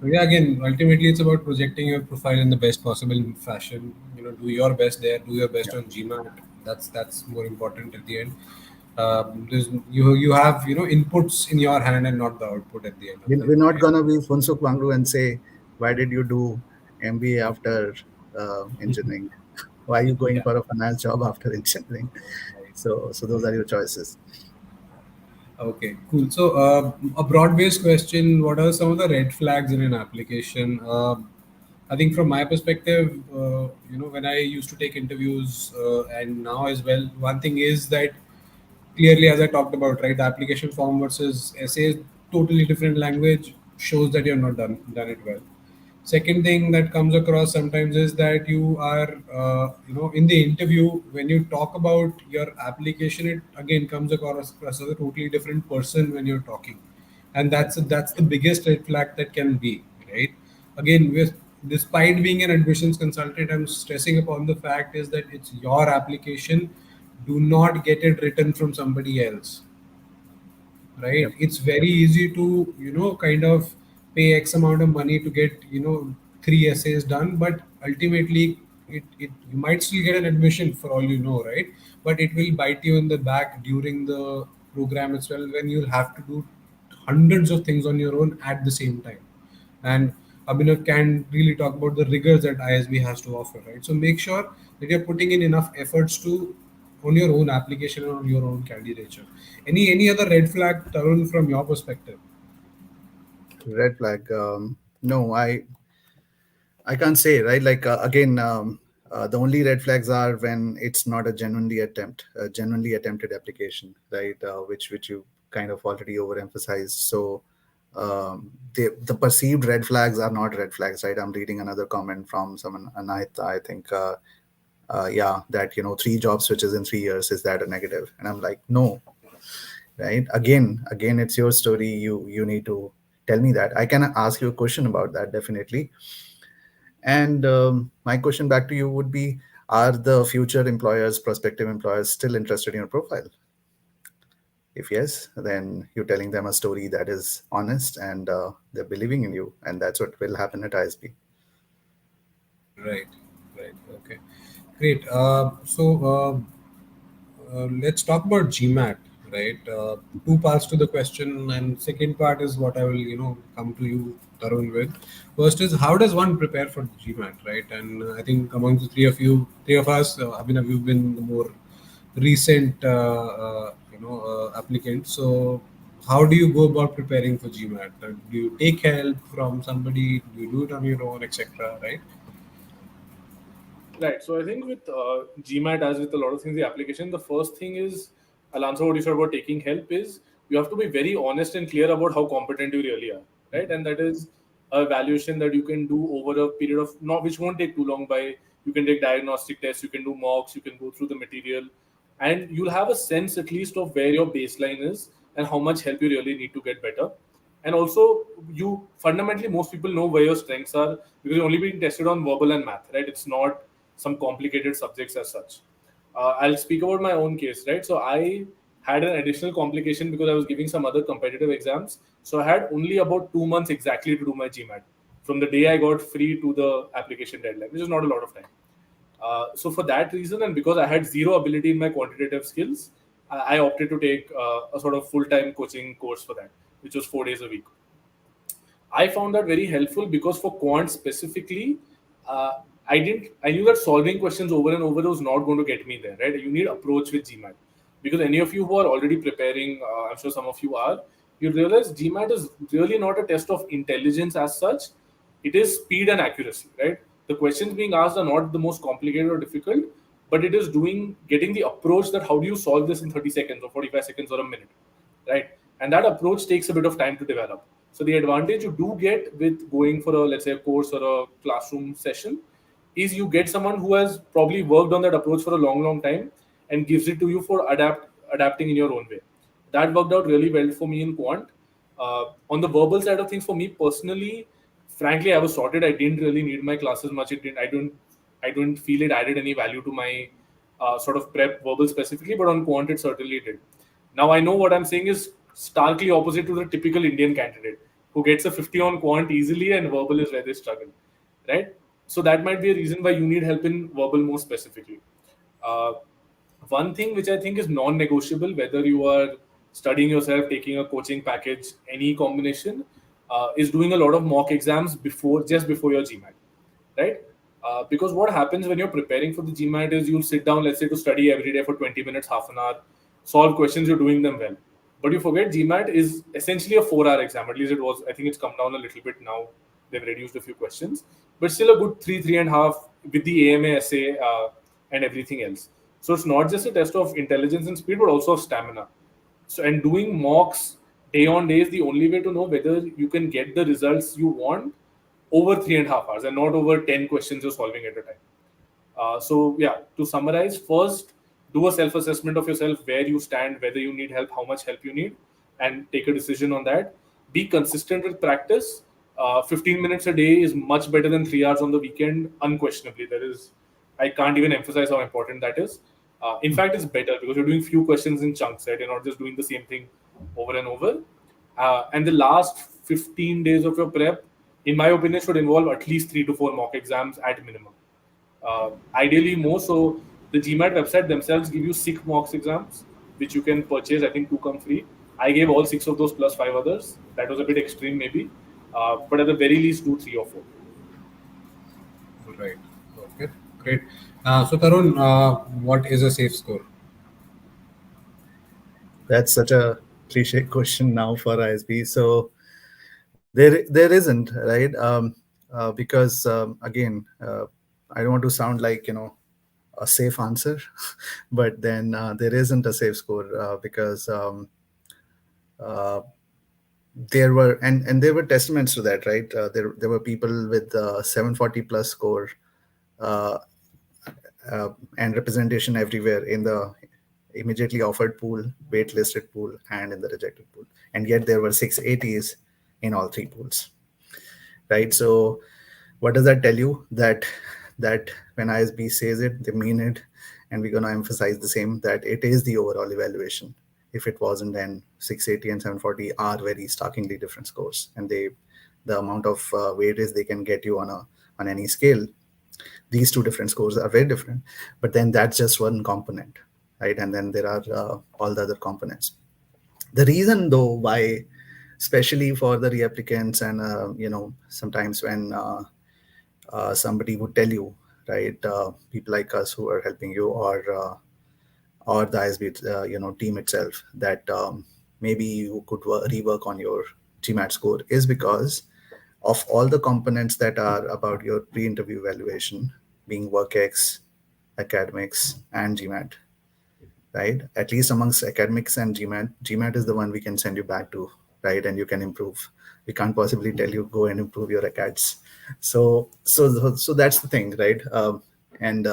So yeah, again, ultimately, it's about projecting your profile in the best possible fashion. Do your best there, do your best Yeah. on GMAT. That's more important at the end. You have inputs in your hand and not the output at the end of the We're not day. gonna be Funsuk Wangru and say, why did you do MBA after engineering? Why are you going Yeah. for a finance job after engineering? So those are your choices. Okay, cool. So, a broad-based question: what are some of the red flags in an application? I think, from my perspective, when I used to take interviews and now as well, one thing is that clearly, as I talked about, right, the application form versus essay, totally different language shows that you're not done it well. Second thing that comes across sometimes is that you are, in the interview, when you talk about your application, it again comes across as a totally different person when you're talking, and that's the biggest red flag that can be, right? Again, despite being an admissions consultant, I'm stressing upon the fact is that it's your application. Do not get it written from somebody else, right? Yep. It's very easy to, kind of pay X amount of money to get, three essays done, but ultimately you might still get an admission for all you know, right? But it will bite you in the back during the program as well, when you'll have to do hundreds of things on your own at the same time. And Abhinav can really talk about the rigors that ISB has to offer, right? So make sure that you're putting in enough efforts to on your own application and on your own candidature. Any other red flag, Tarun, from your perspective? Red flag. No, I can't say, right? Like again, the only red flags are when it's not a genuinely attempted application, right? Which you kind of already overemphasized. So the perceived red flags are not red flags, right? I'm reading another comment from someone, Anahita, I think. Yeah, that 3 job switches in 3 years, is that a negative? And I'm like, no, right? Again, it's your story. You need to tell me that. I can ask you a question about that, definitely. And my question back to you would be, are the future employers, prospective employers, still interested in your profile? If yes, then you're telling them a story that is honest, and they're believing in you. And that's what will happen at ISB. Right, right. Okay, great. Let's talk about GMAT, right? Two parts to the question, and second part is what I will, come to you, Tarun, with. First is, how does one prepare for GMAT, right? And I think among the three of us, Abhinav, you've been the more recent, applicant. So, how do you go about preparing for GMAT? Do you take help from somebody? Do you do it on your own, etc.? Right? Right. So I think with GMAT, as with a lot of things, the application, the first thing is, I'll answer what you said about taking help, is you have to be very honest and clear about how competent you really are, right? And that is a evaluation that you can do over a period of, not which won't take too long. By you can take diagnostic tests, you can do mocks, you can go through the material, and you'll have a sense at least of where your baseline is and how much help you really need to get better. And also, you fundamentally, most people know where your strengths are because you're only being tested on verbal and math, right? It's not some complicated subjects as such. I'll speak about my own case, right? So I had an additional complication because I was giving some other competitive exams. So I had only about 2 months exactly to do my GMAT from the day I got free to the application deadline, which is not a lot of time. So for that reason, and because I had zero ability in my quantitative skills, I opted to take a sort of full-time coaching course for that, which was 4 days a week. I found that very helpful because for quant specifically, uh, I knew that solving questions over and over was not going to get me there, right? You need approach with GMAT because any of you who are already preparing, I'm sure some of you are, you realize GMAT is really not a test of intelligence as such. It is speed and accuracy, right? The questions being asked are not the most complicated or difficult, but it is getting the approach that how do you solve this in 30 seconds or 45 seconds or a minute, right? And that approach takes a bit of time to develop. So the advantage you do get with going for a, let's say, a course or a classroom session is you get someone who has probably worked on that approach for a long, long time and gives it to you for adapting in your own way. That worked out really well for me in quant. On the verbal side of things, for me personally, frankly, I was sorted. I didn't really need my classes much. It didn't. I don't feel it added any value to my sort of prep verbal specifically, but on quant it certainly did. Now I know what I'm saying is starkly opposite to the typical Indian candidate who gets a 50 on quant easily and verbal is where they struggle, right? So that might be a reason why you need help in verbal more specifically. Uh, One thing which I think is non-negotiable, whether you are studying yourself, taking a coaching package, any combination, is doing a lot of mock exams just before your GMAT, right? Because what happens when you're preparing for the GMAT is you'll sit down, let's say, to study every day for 20 minutes, half an hour, solve questions, you're doing them well. But you forget GMAT is essentially a 4 hour exam. At least it was. I think it's come down a little bit now. They've reduced a few questions, but still a good three and a half with the AMA essay and everything else. So it's not just a test of intelligence and speed, but also of stamina. So, and doing mocks day on day is the only way to know whether you can get the results you want over 3.5 hours and not over 10 questions you're solving at a time. So yeah, to summarize, first do a self-assessment of yourself, where you stand, whether you need help, how much help you need, and take a decision on that. Be consistent with practice. 15 minutes a day is much better than 3 hours on the weekend, unquestionably. I can't even emphasize how important that is. In fact, it's better because you're doing few questions in chunks, right? You're not just doing the same thing over and over. And the last 15 days of your prep, in my opinion, should involve at least 3 to 4 mock exams at minimum. Ideally more. So the GMAT website themselves give you 6 mock exams, which you can purchase. I think 2 come free. I gave all 6 of those plus 5 others. That was a bit extreme maybe. But at the very least, do 3 or 4. Right. Okay. Great. So Tarun, what is a safe score? That's such a cliche question now for ISB. So there isn't, right? Because again, I don't want to sound like a safe answer, but then there isn't a safe score because there were and there were testaments to that, right? There were people with 740 plus score and representation everywhere in the immediately offered pool, waitlisted pool, and in the rejected pool, and yet there were 680s in all 3 pools, right? So what does that tell you? That when ISB says it, they mean it, and we're going to emphasize the same, that it is the overall evaluation. If it wasn't, then 680 and 740 are very starkly different scores, and the amount of weightage they can get you on any scale, these 2 different scores are very different. But then that's just one component, right? And then there are all the other components. The reason though why, especially for the reapplicants, and sometimes when somebody would tell you, right, people like us who are helping you, or the ISB team itself, that maybe you could rework on your GMAT score, is because of all the components that are about your pre-interview evaluation, being WorkX, academics, and GMAT, right? At least amongst academics and GMAT is the one we can send you back to, right? And you can improve. We can't possibly tell you go and improve your acads. So that's the thing, right? And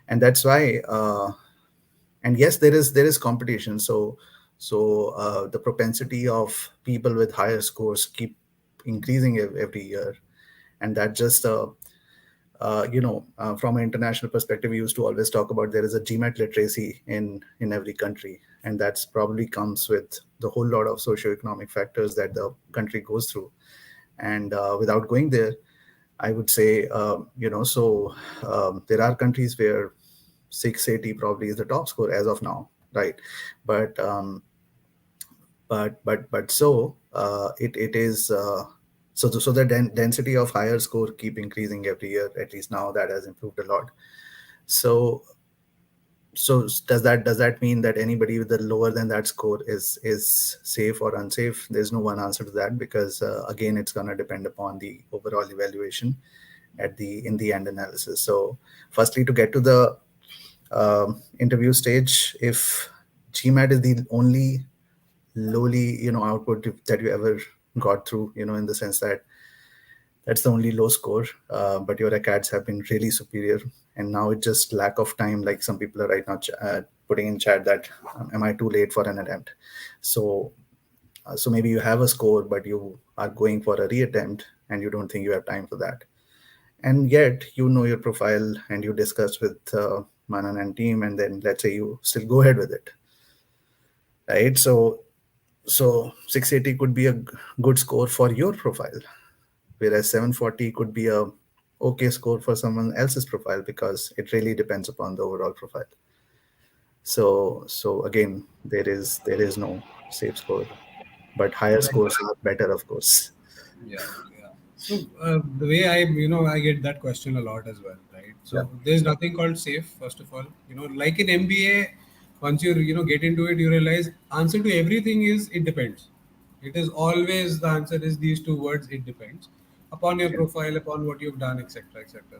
that's why. And yes, there is competition. So the propensity of people with higher scores keep increasing every year, and that just from an international perspective, we used to always talk about there is a GMAT literacy in every country, and that's probably comes with the whole lot of socioeconomic factors that the country goes through. And without going there, I would say there are countries where 680 probably is the top score as of now, right? But it is so the density of higher score keep increasing every year. At least now that has improved a lot. So does that mean that anybody with the lower than that score is safe or unsafe? There's no one answer to that, because again, it's going to depend upon the overall evaluation in the end analysis. So firstly, to get to the interview stage, if GMAT is the only lowly output that you ever got through, in the sense that that's the only low score, but your acads have been really superior, and now it's just lack of time. Like some people are right now putting in chat that am I too late for an attempt? So maybe you have a score, but you are going for a reattempt and you don't think you have time for that, and yet you know your profile and you discuss with Manan and team, and then let's say you still go ahead with it, right? So 680 could be a good score for your profile, whereas 740 could be a okay score for someone else's profile, because it really depends upon the overall profile. So again, there is no safe score, but higher scores are better, of course. Yeah. So the way I get that question a lot as well, right? So Yeah. there's nothing called safe, first of all. Like in MBA, once you get into it, you realize answer to everything is it depends. It is always, the answer is these 2 words, it depends upon your profile, upon what you've done, etc.,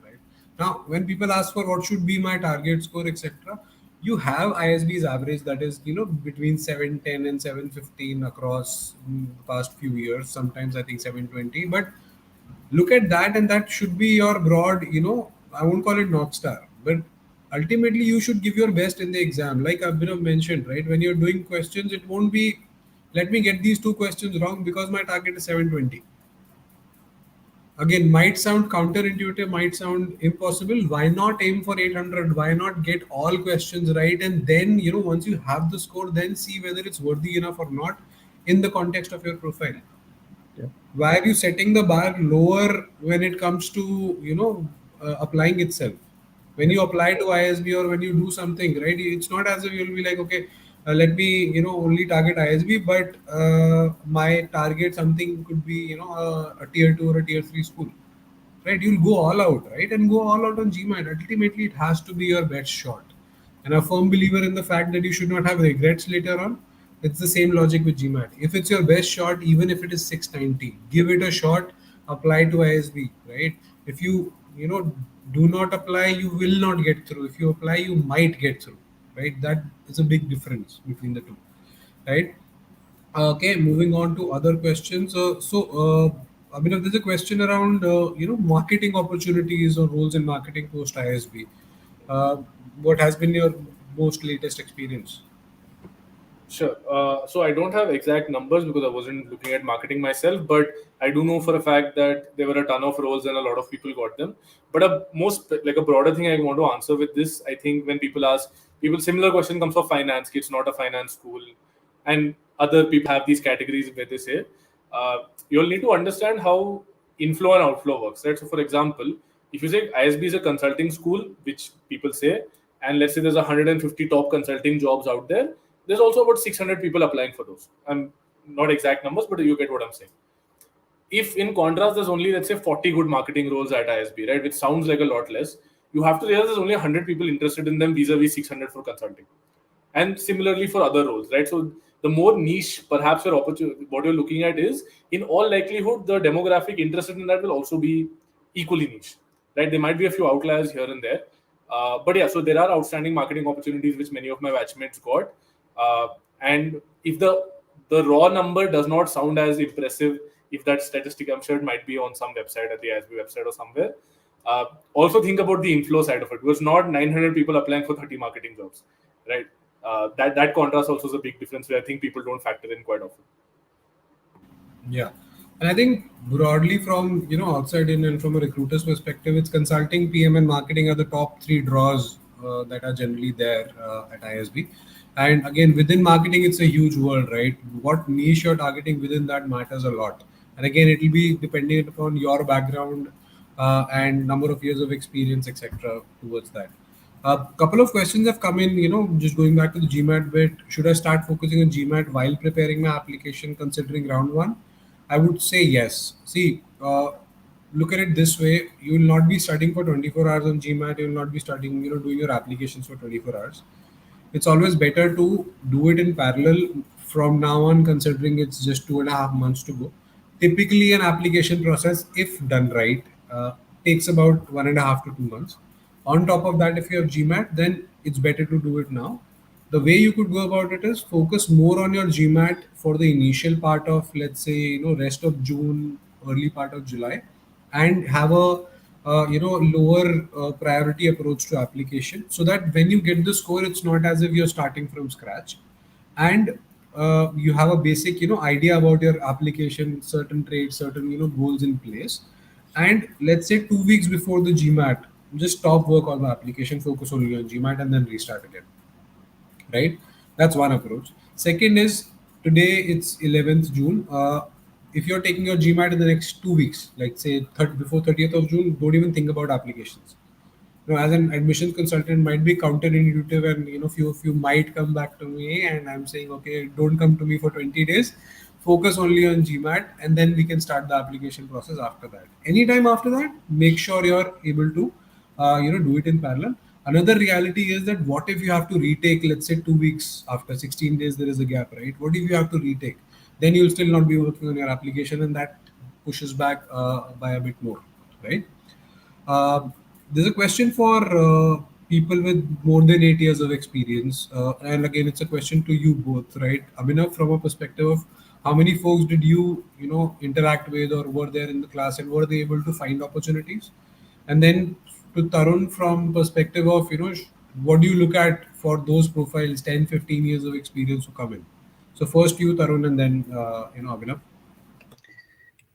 right? Now, when people ask for what should be my target score, etc., you have ISB's average, that is between 710 and 715 across the past few years. Sometimes I think 720, but Look at that, and that should be your broad, I won't call it North Star, but ultimately you should give your best in the exam. Like Abhinav mentioned, right? When you're doing questions, it won't be, let me get these two questions wrong because my target is 720. Again, might sound counterintuitive, might sound impossible. Why not aim for 800? Why not get all questions right? And then, once you have the score, then see whether it's worthy enough or not in the context of your profile. Yeah. Why are you setting the bar lower when it comes to, applying itself? When you apply to ISB or when you do something, right? It's not as if you'll be like, okay, let me, only target ISB, but my target something could be, a tier 2 or a tier 3 school, right? You'll go all out, right? And go all out on GMAT. Ultimately, it has to be your best shot. And a firm believer in the fact that you should not have regrets later on. It's the same logic with GMAT. If it's your best shot, even if it is 690, give it a shot, apply to ISB, right? If you, do not apply, you will not get through. If you apply, you might get through, right? That is a big difference between the two, right? Okay, moving on to other questions. Abhinav, there's a question around marketing opportunities or roles in marketing post ISB. Uh, what has been your most latest experience? Sure. So I don't have exact numbers because I wasn't looking at marketing myself, but I do know for a fact that there were a ton of roles and a lot of people got them. But a broader thing I want to answer with this, I think when people ask, people similar question comes for finance. It's not a finance school, and other people have these categories where they say you'll need to understand how inflow and outflow works, right? So, for example, if you say ISB is a consulting school, which people say, and let's say there's 150 top consulting jobs out there, there's also about 600 people applying for those. I'm not exact numbers, but you get what I'm saying. If in contrast, there's only, let's say, 40 good marketing roles at ISB, right, which sounds like a lot less, you have to realize there's only 100 people interested in them vis-a-vis 600 for consulting. And similarly for other roles, right? So the more niche, perhaps your opportunity, what you're looking at is, in all likelihood, the demographic interested in that will also be equally niche, right? There might be a few outliers here and there, but yeah. So there are outstanding marketing opportunities which many of my batchmates got, and if the raw number does not sound as impressive, if that statistic, I'm sure it might be on some website at the ISB website or somewhere. Also think about the inflow side of it, because not 900 people applying for 30 marketing jobs, right? That contrast also is a big difference where I think people don't factor in quite often. Yeah. And I think broadly from, outside in and from a recruiter's perspective, it's consulting, PM and marketing are the top three draws that are generally there at ISB. And again, within marketing, it's a huge world, right? What niche you're targeting within that matters a lot. And again, it will be dependent upon your background and number of years of experience, etc. towards that. A couple of questions have come in, just going back to the GMAT bit. Should I start focusing on GMAT while preparing my application, considering round one? I would say yes. See, look at it this way: you will not be studying for 24 hours on GMAT. You will not be studying, doing your applications for 24 hours. It's always better to do it in parallel from now on, considering it's just 2.5 months to go. Typically, an application process, if done right, takes about 1.5 to 2 months. On top of that, if you have GMAT, then it's better to do it now. The way you could go about it is focus more on your GMAT for the initial part of, let's say, rest of June, early part of July, and have a lower priority approach to application, so that when you get the score, it's not as if you're starting from scratch, and you have a basic idea about your application, certain traits, certain goals in place. And let's say 2 weeks before the GMAT, just stop work on the application, focus only on GMAT, and then restart again, right? That's one approach. Second is, today it's 11th June. If you're taking your GMAT in the next 2 weeks, like say before 30th of June, don't even think about applications. As an admissions consultant, might be counterintuitive, and few of you might come back to me, and I'm saying, okay, don't come to me for 20 days. Focus only on GMAT, and then we can start the application process after that. Anytime after that, make sure you're able to, do it in parallel. Another reality is that what if you have to retake, let's say 2 weeks after 16 days, there is a gap, right? What if you have to retake? Then you'll still not be working on your application, and that pushes back by a bit more, right? Uh, there's a question for people with more than 8 years of experience. And again, it's a question to you both, right? Abhinav, from a perspective of How many folks did you interact with or were there in the class, and were they able to find opportunities? And then to Tarun, from perspective of what do you look at for those profiles, 10, 15 years of experience who come in? So first you, Tarun, and then Abhinav.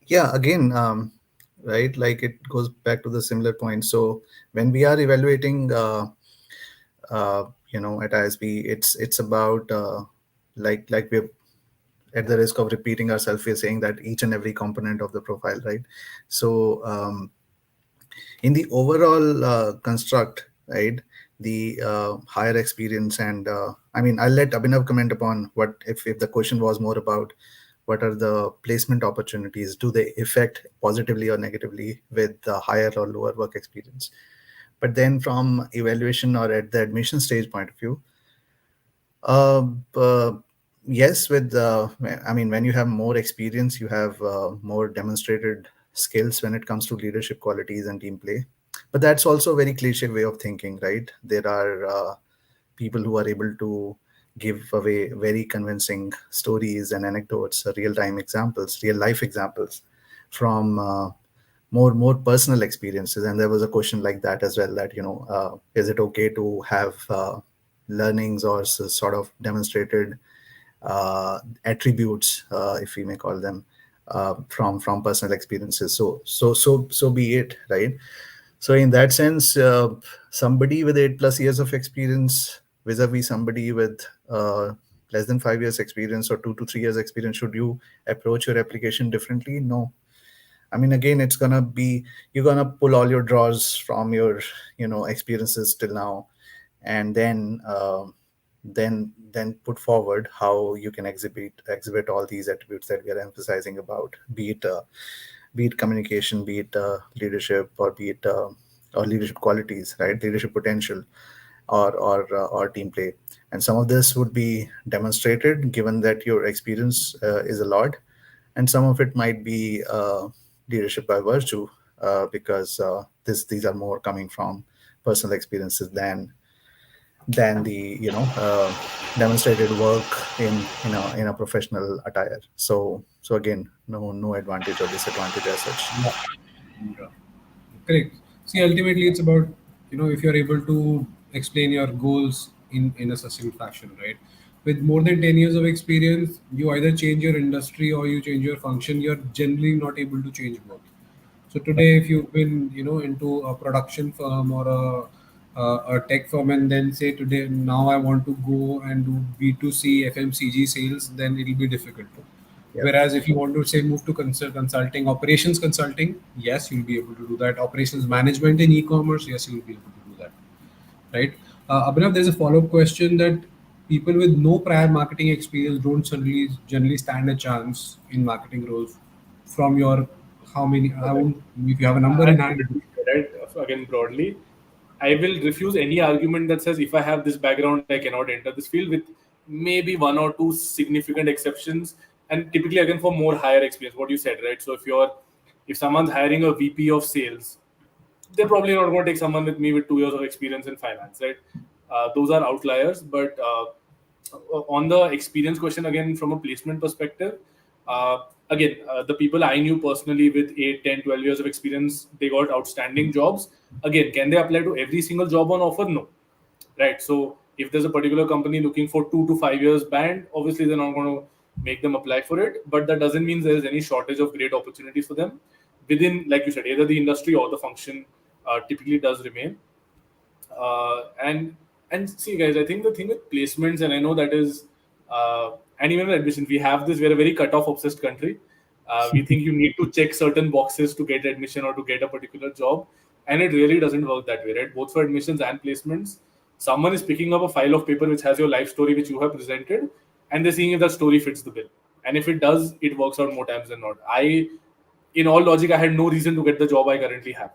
Yeah, again, right, like it goes back to the similar point. So when we are evaluating at ISB, it's about like we're at the risk of repeating ourselves, we're saying that each and every component of the profile, right? So in the overall construct, right, the higher experience, and I mean, I'll let Abhinav comment upon what if the question was more about what are the placement opportunities, do they affect positively or negatively with the higher or lower work experience. But then from evaluation or at the admission stage point of view, uh, uh, yes, with I mean, when you have more experience, you have more demonstrated skills when it comes to leadership qualities and team play. But that's also a very cliche way of thinking, right? There are people who are able to give away very convincing stories and anecdotes, real time examples, real life examples from more personal experiences. And there was a question like that as well, that is it okay to have learnings or sort of demonstrated attributes, if we may call them, from personal experiences. So be it, right? So in that sense, somebody with 8+ years of experience vis-a-vis somebody with less than 5 years experience or 2 to 3 years experience, should you approach your application differently? No. I mean, again, it's gonna be, you're gonna pull all your draws from your experiences till now, and then put forward how you can exhibit all these attributes that we are emphasizing about, be it communication, be it leadership, or be it or leadership qualities, right? Leadership potential, or team play. And some of this would be demonstrated given that your experience is a lot, and some of it might be leadership by virtue, because these are more coming from personal experiences than the demonstrated work in a professional attire. So again, no advantage or disadvantage as such. Yeah. Correct. See, ultimately, it's about if you're able to explain your goals in a succinct fashion, right? With more than 10 years of experience, you either change your industry or you change your function. You're generally not able to change both. So today, if you've been into a production firm or a tech firm, and then say today now I want to go and do B2C FMCG sales, then it'll be difficult. Yeah. Whereas if you want to say move to consulting, operations consulting, yes, you'll be able to do that. Operations management in e-commerce, yes, you'll be able to do that, right? Abhinav, there's a follow-up question that people with no prior marketing experience don't suddenly generally stand a chance in marketing roles. From your how many? I won't. If you have a number I'll in put hand. it this way, right? So again, broadly, I will refuse any argument that says if I have this background, I cannot enter this field, with maybe one or two significant exceptions. And typically, again, for more higher experience, what you said, right? So if someone's hiring a VP of sales, they're probably not going to take someone with me with 2 years of experience in finance, right? Those are outliers. But on the experience question, again, from a placement perspective, the people I knew personally with 8, 10, 12 years of experience, they got outstanding jobs. Again, can they apply to every single job on offer? No. Right. So if there's a particular company looking for 2 to 5 years band, obviously they're not going to make them apply for it. But that doesn't mean there's any shortage of great opportunities for them within, like you said, either the industry or the function typically does remain. And see, guys, I think the thing with placements, and I know that is, and even with admission, we have this. We're a very cut-off obsessed country. We think you need to check certain boxes to get admission or to get a particular job, and it really doesn't work that way, right? Both for admissions and placements, someone is picking up a file of paper which has your life story which you have presented, and they're seeing if that story fits the bill. And if it does, it works out more times than not. In all logic, I had no reason to get the job I currently have.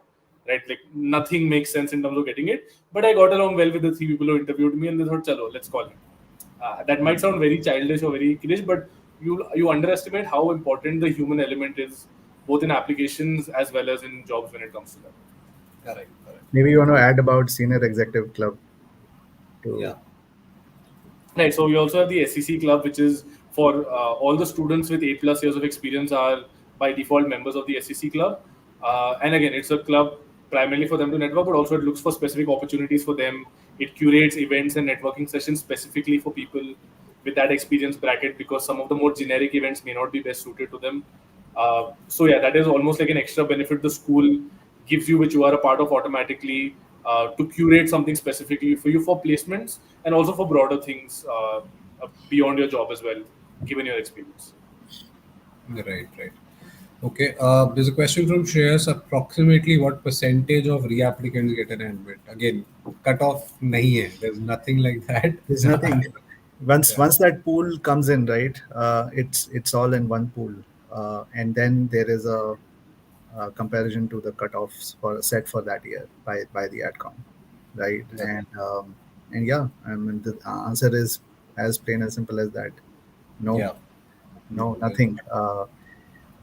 Right, like nothing makes sense in terms of getting it. But I got along well with the 3 people who interviewed me, and they thought, "Chalo, let's call him." That might sound very childish or very kiddish, but you underestimate how important the human element is, both in applications as well as in jobs when it comes to that. Correct. Correct. Maybe you want to add about senior executive club Yeah. to. Right. So we also have the SEC club, which is for all the students with 8+ years of experience are by default members of the SEC club. And again, it's a club primarily for them to network, but also it looks for specific opportunities for them. It curates events and networking sessions specifically for people with that experience bracket, because some of the more generic events may not be best suited to them. So yeah, that is almost like an extra benefit the school gives you, which you are a part of automatically, to curate something specifically for you for placements and also for broader things beyond your job as well, given your experience. Right, right. Okay. There's a question from Shreyas. Approximately what percentage of reapplicants get an admit? Again, cutoff nahi hai. There's nothing like that. There's nothing. Yeah. Once that pool comes in, right? It's all in one pool, and then there is a comparison to the cutoffs for set for that year by the AdCom, right? Right. And yeah, I mean the answer is as plain as simple as that. No, Yeah. no, Right. nothing.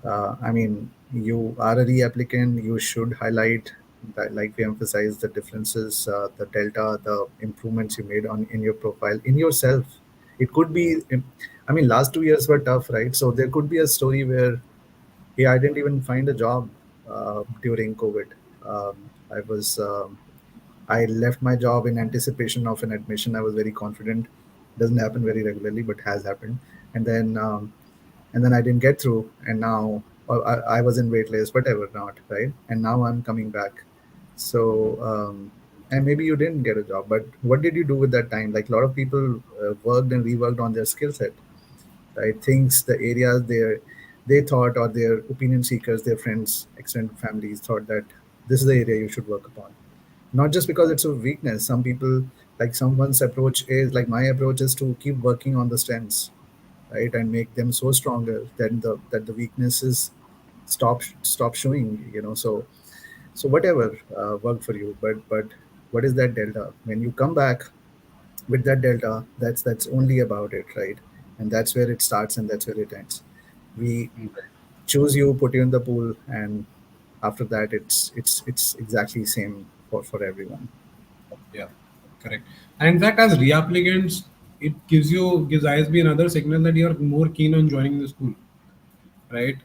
I mean, you are a reapplicant. You should highlight that, like we emphasize, the differences, the delta, the improvements you made on in your profile, in yourself. It could be, I mean, last 2 years were tough, right? So there could be a story where, yeah, I didn't even find a job during COVID. I was I left my job in anticipation of an admission. I was very confident. Doesn't happen very regularly, but has happened. And then I didn't get through, and now or I was in wait list, whatever, not right. And now I'm coming back. So and maybe you didn't get a job, but what did you do with that time? Like a lot of people worked and reworked on their skill set, right? Things, the areas they thought, or their opinion seekers, their friends, extended families thought that this is the area you should work upon. Not just because it's a weakness. Some people, like someone's approach is like my approach is to keep working on the strengths, right, and make them so stronger that the weaknesses stop showing. So whatever worked for you, but what is that delta when you come back with that delta? That's only about it, right? And that's where it starts and that's where it ends. We Right. choose you, put you in the pool, and after that it's exactly same for everyone. Yeah. Correct. And in fact, as reapplicants, it gives ISB another signal that you're more keen on joining the school, right?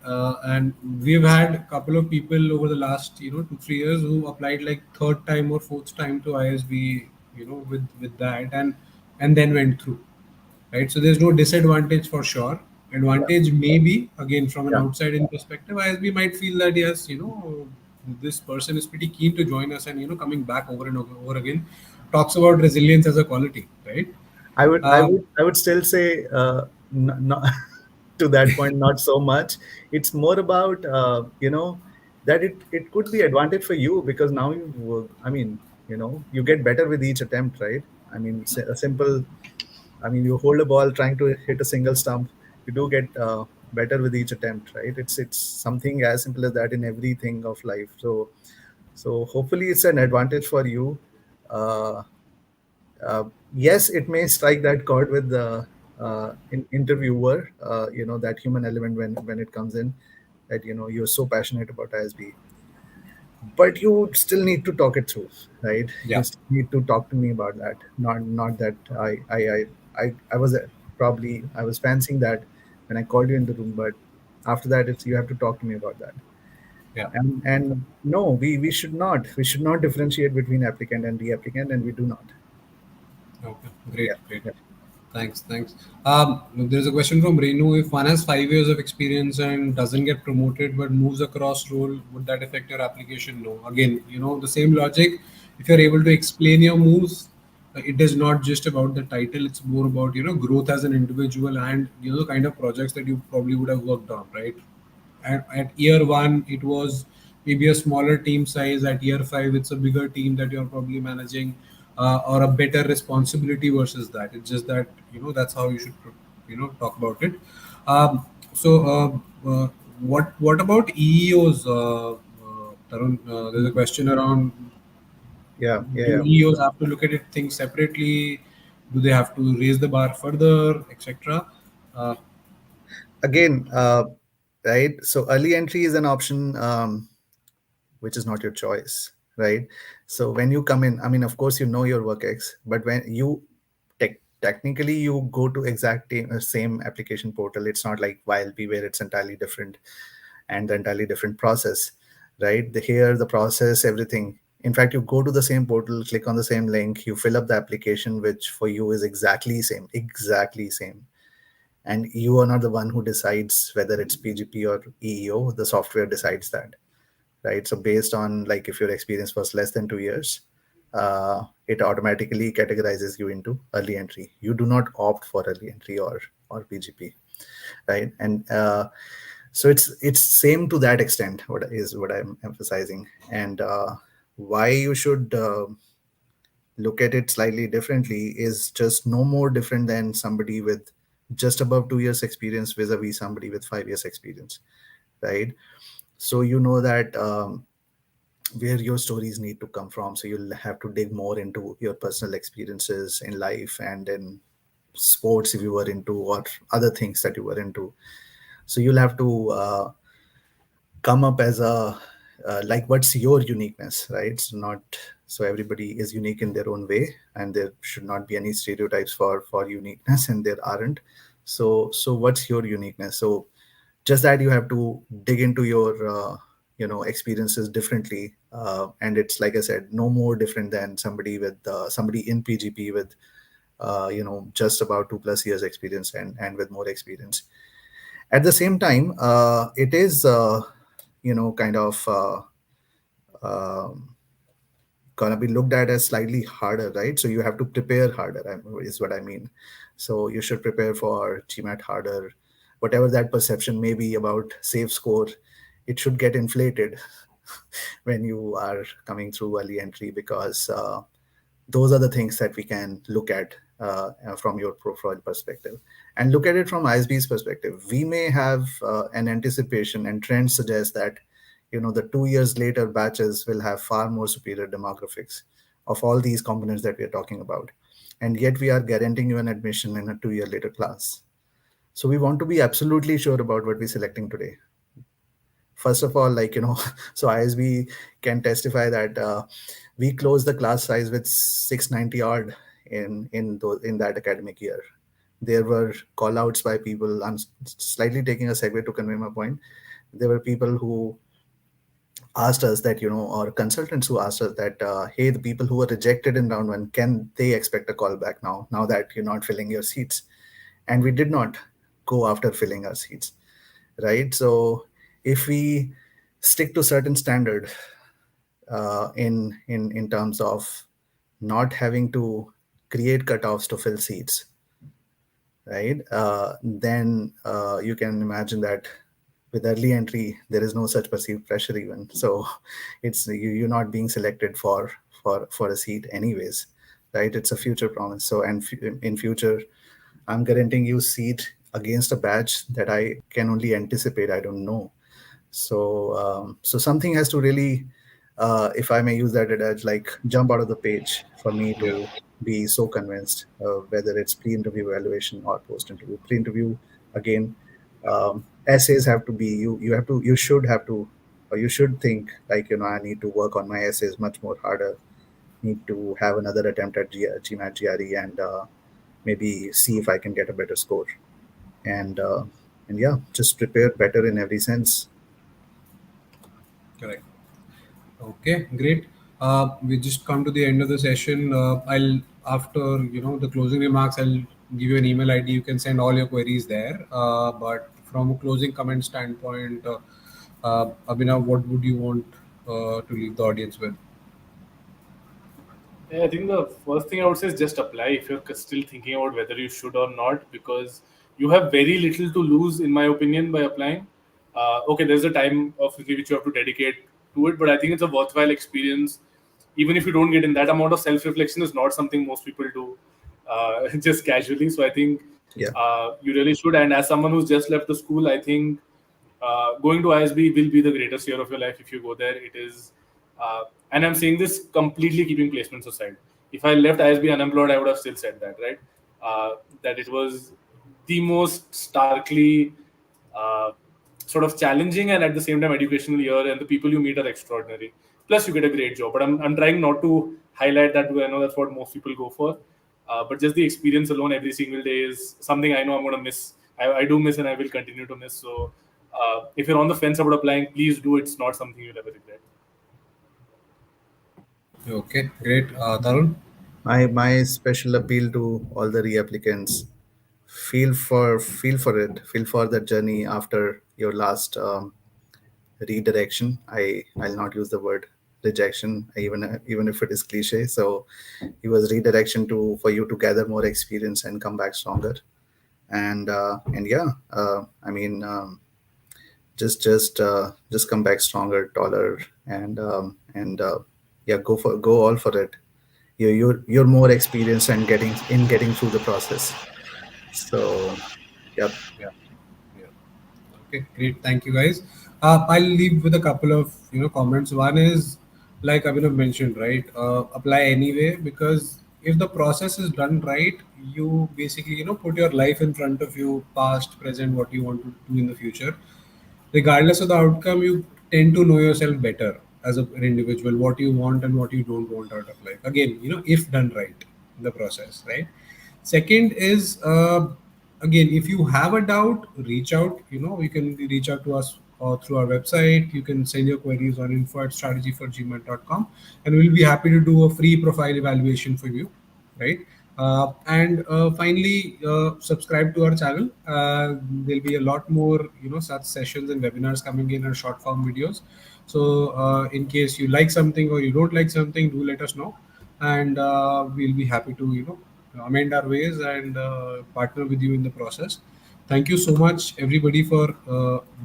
And we've had a couple of people over the last 2-3 years who applied like third time or fourth time to ISB, with that, and then went through, right? So there's no disadvantage for sure. Yeah, Advantage maybe again from an yeah. outside in perspective, ISB might feel that yes, this person is pretty keen to join us, and coming back over and over again, talks about resilience as a quality, right? I would still say not to that point, not so much. It's more about that it could be advantage for you because now I mean, you get better with each attempt, right? I mean, a simple, I mean, you hold a ball trying to hit a single stump, you do get better with each attempt, right? It's something as simple as that in everything of life. So hopefully it's an advantage for you. Uh, yes, it may strike that chord with the interviewer, that human element when it comes in, that you're so passionate about ISB, but you still need to talk it through, right? You Yeah. still need to talk to me about that. Not that I was probably I was fancying that when I called you in the room, but after that, it's you have to talk to me about that. Yeah. And no, we should not differentiate between applicant and reapplicant, and we do not. Okay. Yeah, Great. Great. yeah. Thanks. There's a question from Renu. If one has 5 years of experience and doesn't get promoted but moves across role, would that affect your application? No. Again, the same logic. If you're able to explain your moves, it is not just about the title. It's more about growth as an individual, and the kind of projects that you probably would have worked on, right? At year one, it was maybe a smaller team size. At year five, it's a bigger team that you're probably managing, or a better responsibility versus that. It's just that that's how you should talk about it. What about EEOs, Tarun? There's a question around: Yeah, yeah, do yeah. EEOs have to look at it things separately? Do they have to raise the bar further, etc.? Uh, Again, right? So early entry is an option, which is not your choice, right? So when you come in, I mean, of course, you know your work ex, but when you technically you go to same application portal. It's not like YLP where it's entirely different and the entirely different process, right? Here, the process, everything. In fact, you go to the same portal, click on the same link, you fill up the application, which for you is exactly same. And you are not the one who decides whether it's PGP or EEO. The software decides that, right? So based on like if your experience was less than 2 years, it automatically categorizes you into early entry. You do not opt for early entry or PGP, right? And so it's same to that extent. What I'm emphasizing, and why you should look at it slightly differently is just no more different than somebody with just above 2 years experience vis-a-vis somebody with 5 years experience, right? So you know that where your stories need to come from. So you'll have to dig more into your personal experiences in life and in sports if you were into, or other things that you were into. So you'll have to come up as a like what's your uniqueness, right? So not, so everybody is unique in their own way, and there should not be any stereotypes for uniqueness, and there aren't. So what's your uniqueness? So just that you have to dig into your experiences differently, and it's like I said, no more different than somebody in PGP with just about 2+ years experience and with more experience. At the same time, it is kind of gonna be looked at as slightly harder, right? So you have to prepare harder, is what I mean. So you should prepare for GMAT harder, whatever that perception may be about safe score. It should get inflated when you are coming through early entry, because those are the things that we can look at from your profile perspective, and look at it from ISB's perspective. We may have an anticipation, and trends suggest that the 2 years later batches will have far more superior demographics of all these components that we are talking about, and yet we are guaranteeing you an admission in a 2 year later class. So we want to be absolutely sure about what we're selecting today. First of all, so ISB can testify that we closed the class size with 690 odd in that academic year. There were call outs by people. I'm slightly taking a segue to convey my point. There were people who asked us that, or consultants who asked us that, hey, the people who were rejected in round one, can they expect a call back now that you're not filling your seats? And we did not go after filling our seats, right? So if we stick to certain standard in terms of not having to create cutoffs to fill seats, right? Then you can imagine that with early entry, there is no such perceived pressure even. So it's you're not being selected for a seat anyways, right? It's a future promise. So, and in future, I'm guaranteeing you seat against a batch that I can only anticipate. I don't know. So so something has to really, if I may use that adage, like jump out of the page for me to be so convinced, whether it's pre-interview evaluation or post-interview. Pre-interview, again, essays have to be, you should have to, or you should think like, I need to work on my essays much more harder, need to have another attempt at GMAT GRE, and maybe see if I can get a better score. And yeah, just prepare better in every sense. Correct. Okay, great. We just come to the end of the session. I'll, after the closing remarks, I'll give you an email ID. You can send all your queries there. But from a closing comment standpoint, Abhinav, what would you want to leave the audience with? Yeah, I think the first thing I would say is just apply if you're still thinking about whether you should or not, because you have very little to lose, in my opinion, by applying. Okay, there's a time obviously which you have to dedicate to it, but I think it's a worthwhile experience. Even if you don't get in, that amount of self-reflection is not something most people do just casually. So I think Yeah. you really should. And as someone who's just left the school, I think going to ISB will be the greatest year of your life if you go there. It is, and I'm saying this completely keeping placements aside. If I left ISB unemployed, I would have still said that, right? That it was the most starkly sort of challenging and at the same time educational year, and the people you meet are extraordinary. Plus, you get a great job. But I'm trying not to highlight that because I know that's what most people go for. But just the experience alone every single day is something I know I'm going to miss. I do miss and I will continue to miss. So if you're on the fence about applying, please do. It's not something you'll ever regret. Okay, great. Tarun? My special appeal to all the reapplicants: feel for that journey after your last redirection. I'll not use the word rejection, even if it is cliche. So it was redirection to for you to gather more experience and come back stronger. And yeah, I mean, just come back stronger, taller, and yeah, go all for it. You're more experienced and getting through the process. So yep. Yeah. Okay, great. Thank you, guys. I'll leave with a couple of comments. One is like Abhinav mentioned, right? Apply anyway, because if the process is done right, you basically put your life in front of you, past, present, what you want to do in the future. Regardless of the outcome, you tend to know yourself better as an individual, what you want and what you don't want out of life. Again, if done right in the process, right? Second is, again, if you have a doubt, reach out. You can reach out to us through our website. You can send your queries on info@strategyforgmat.com, and we'll be happy to do a free profile evaluation for you, right? And finally, subscribe to our channel. There'll be a lot more, such sessions and webinars coming in, and short form videos. So, in case you like something or you don't like something, do let us know, and we'll be happy to, amend our ways and partner with you in the process. Thank you so much, everybody, for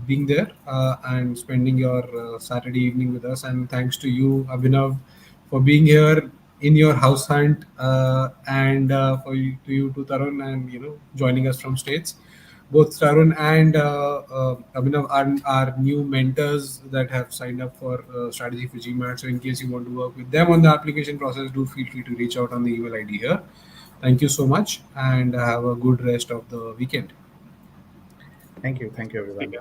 being there and spending your Saturday evening with us. And thanks to you, Abhinav, for being here in your house hunt, and to you, to Tarun, and joining us from States. Both Tarun and Abhinav are new mentors that have signed up for Strategy for GMAT. So in case you want to work with them on the application process, do feel free to reach out on the email ID here. Thank you so much, and have a good rest of the weekend. Thank you, everyone.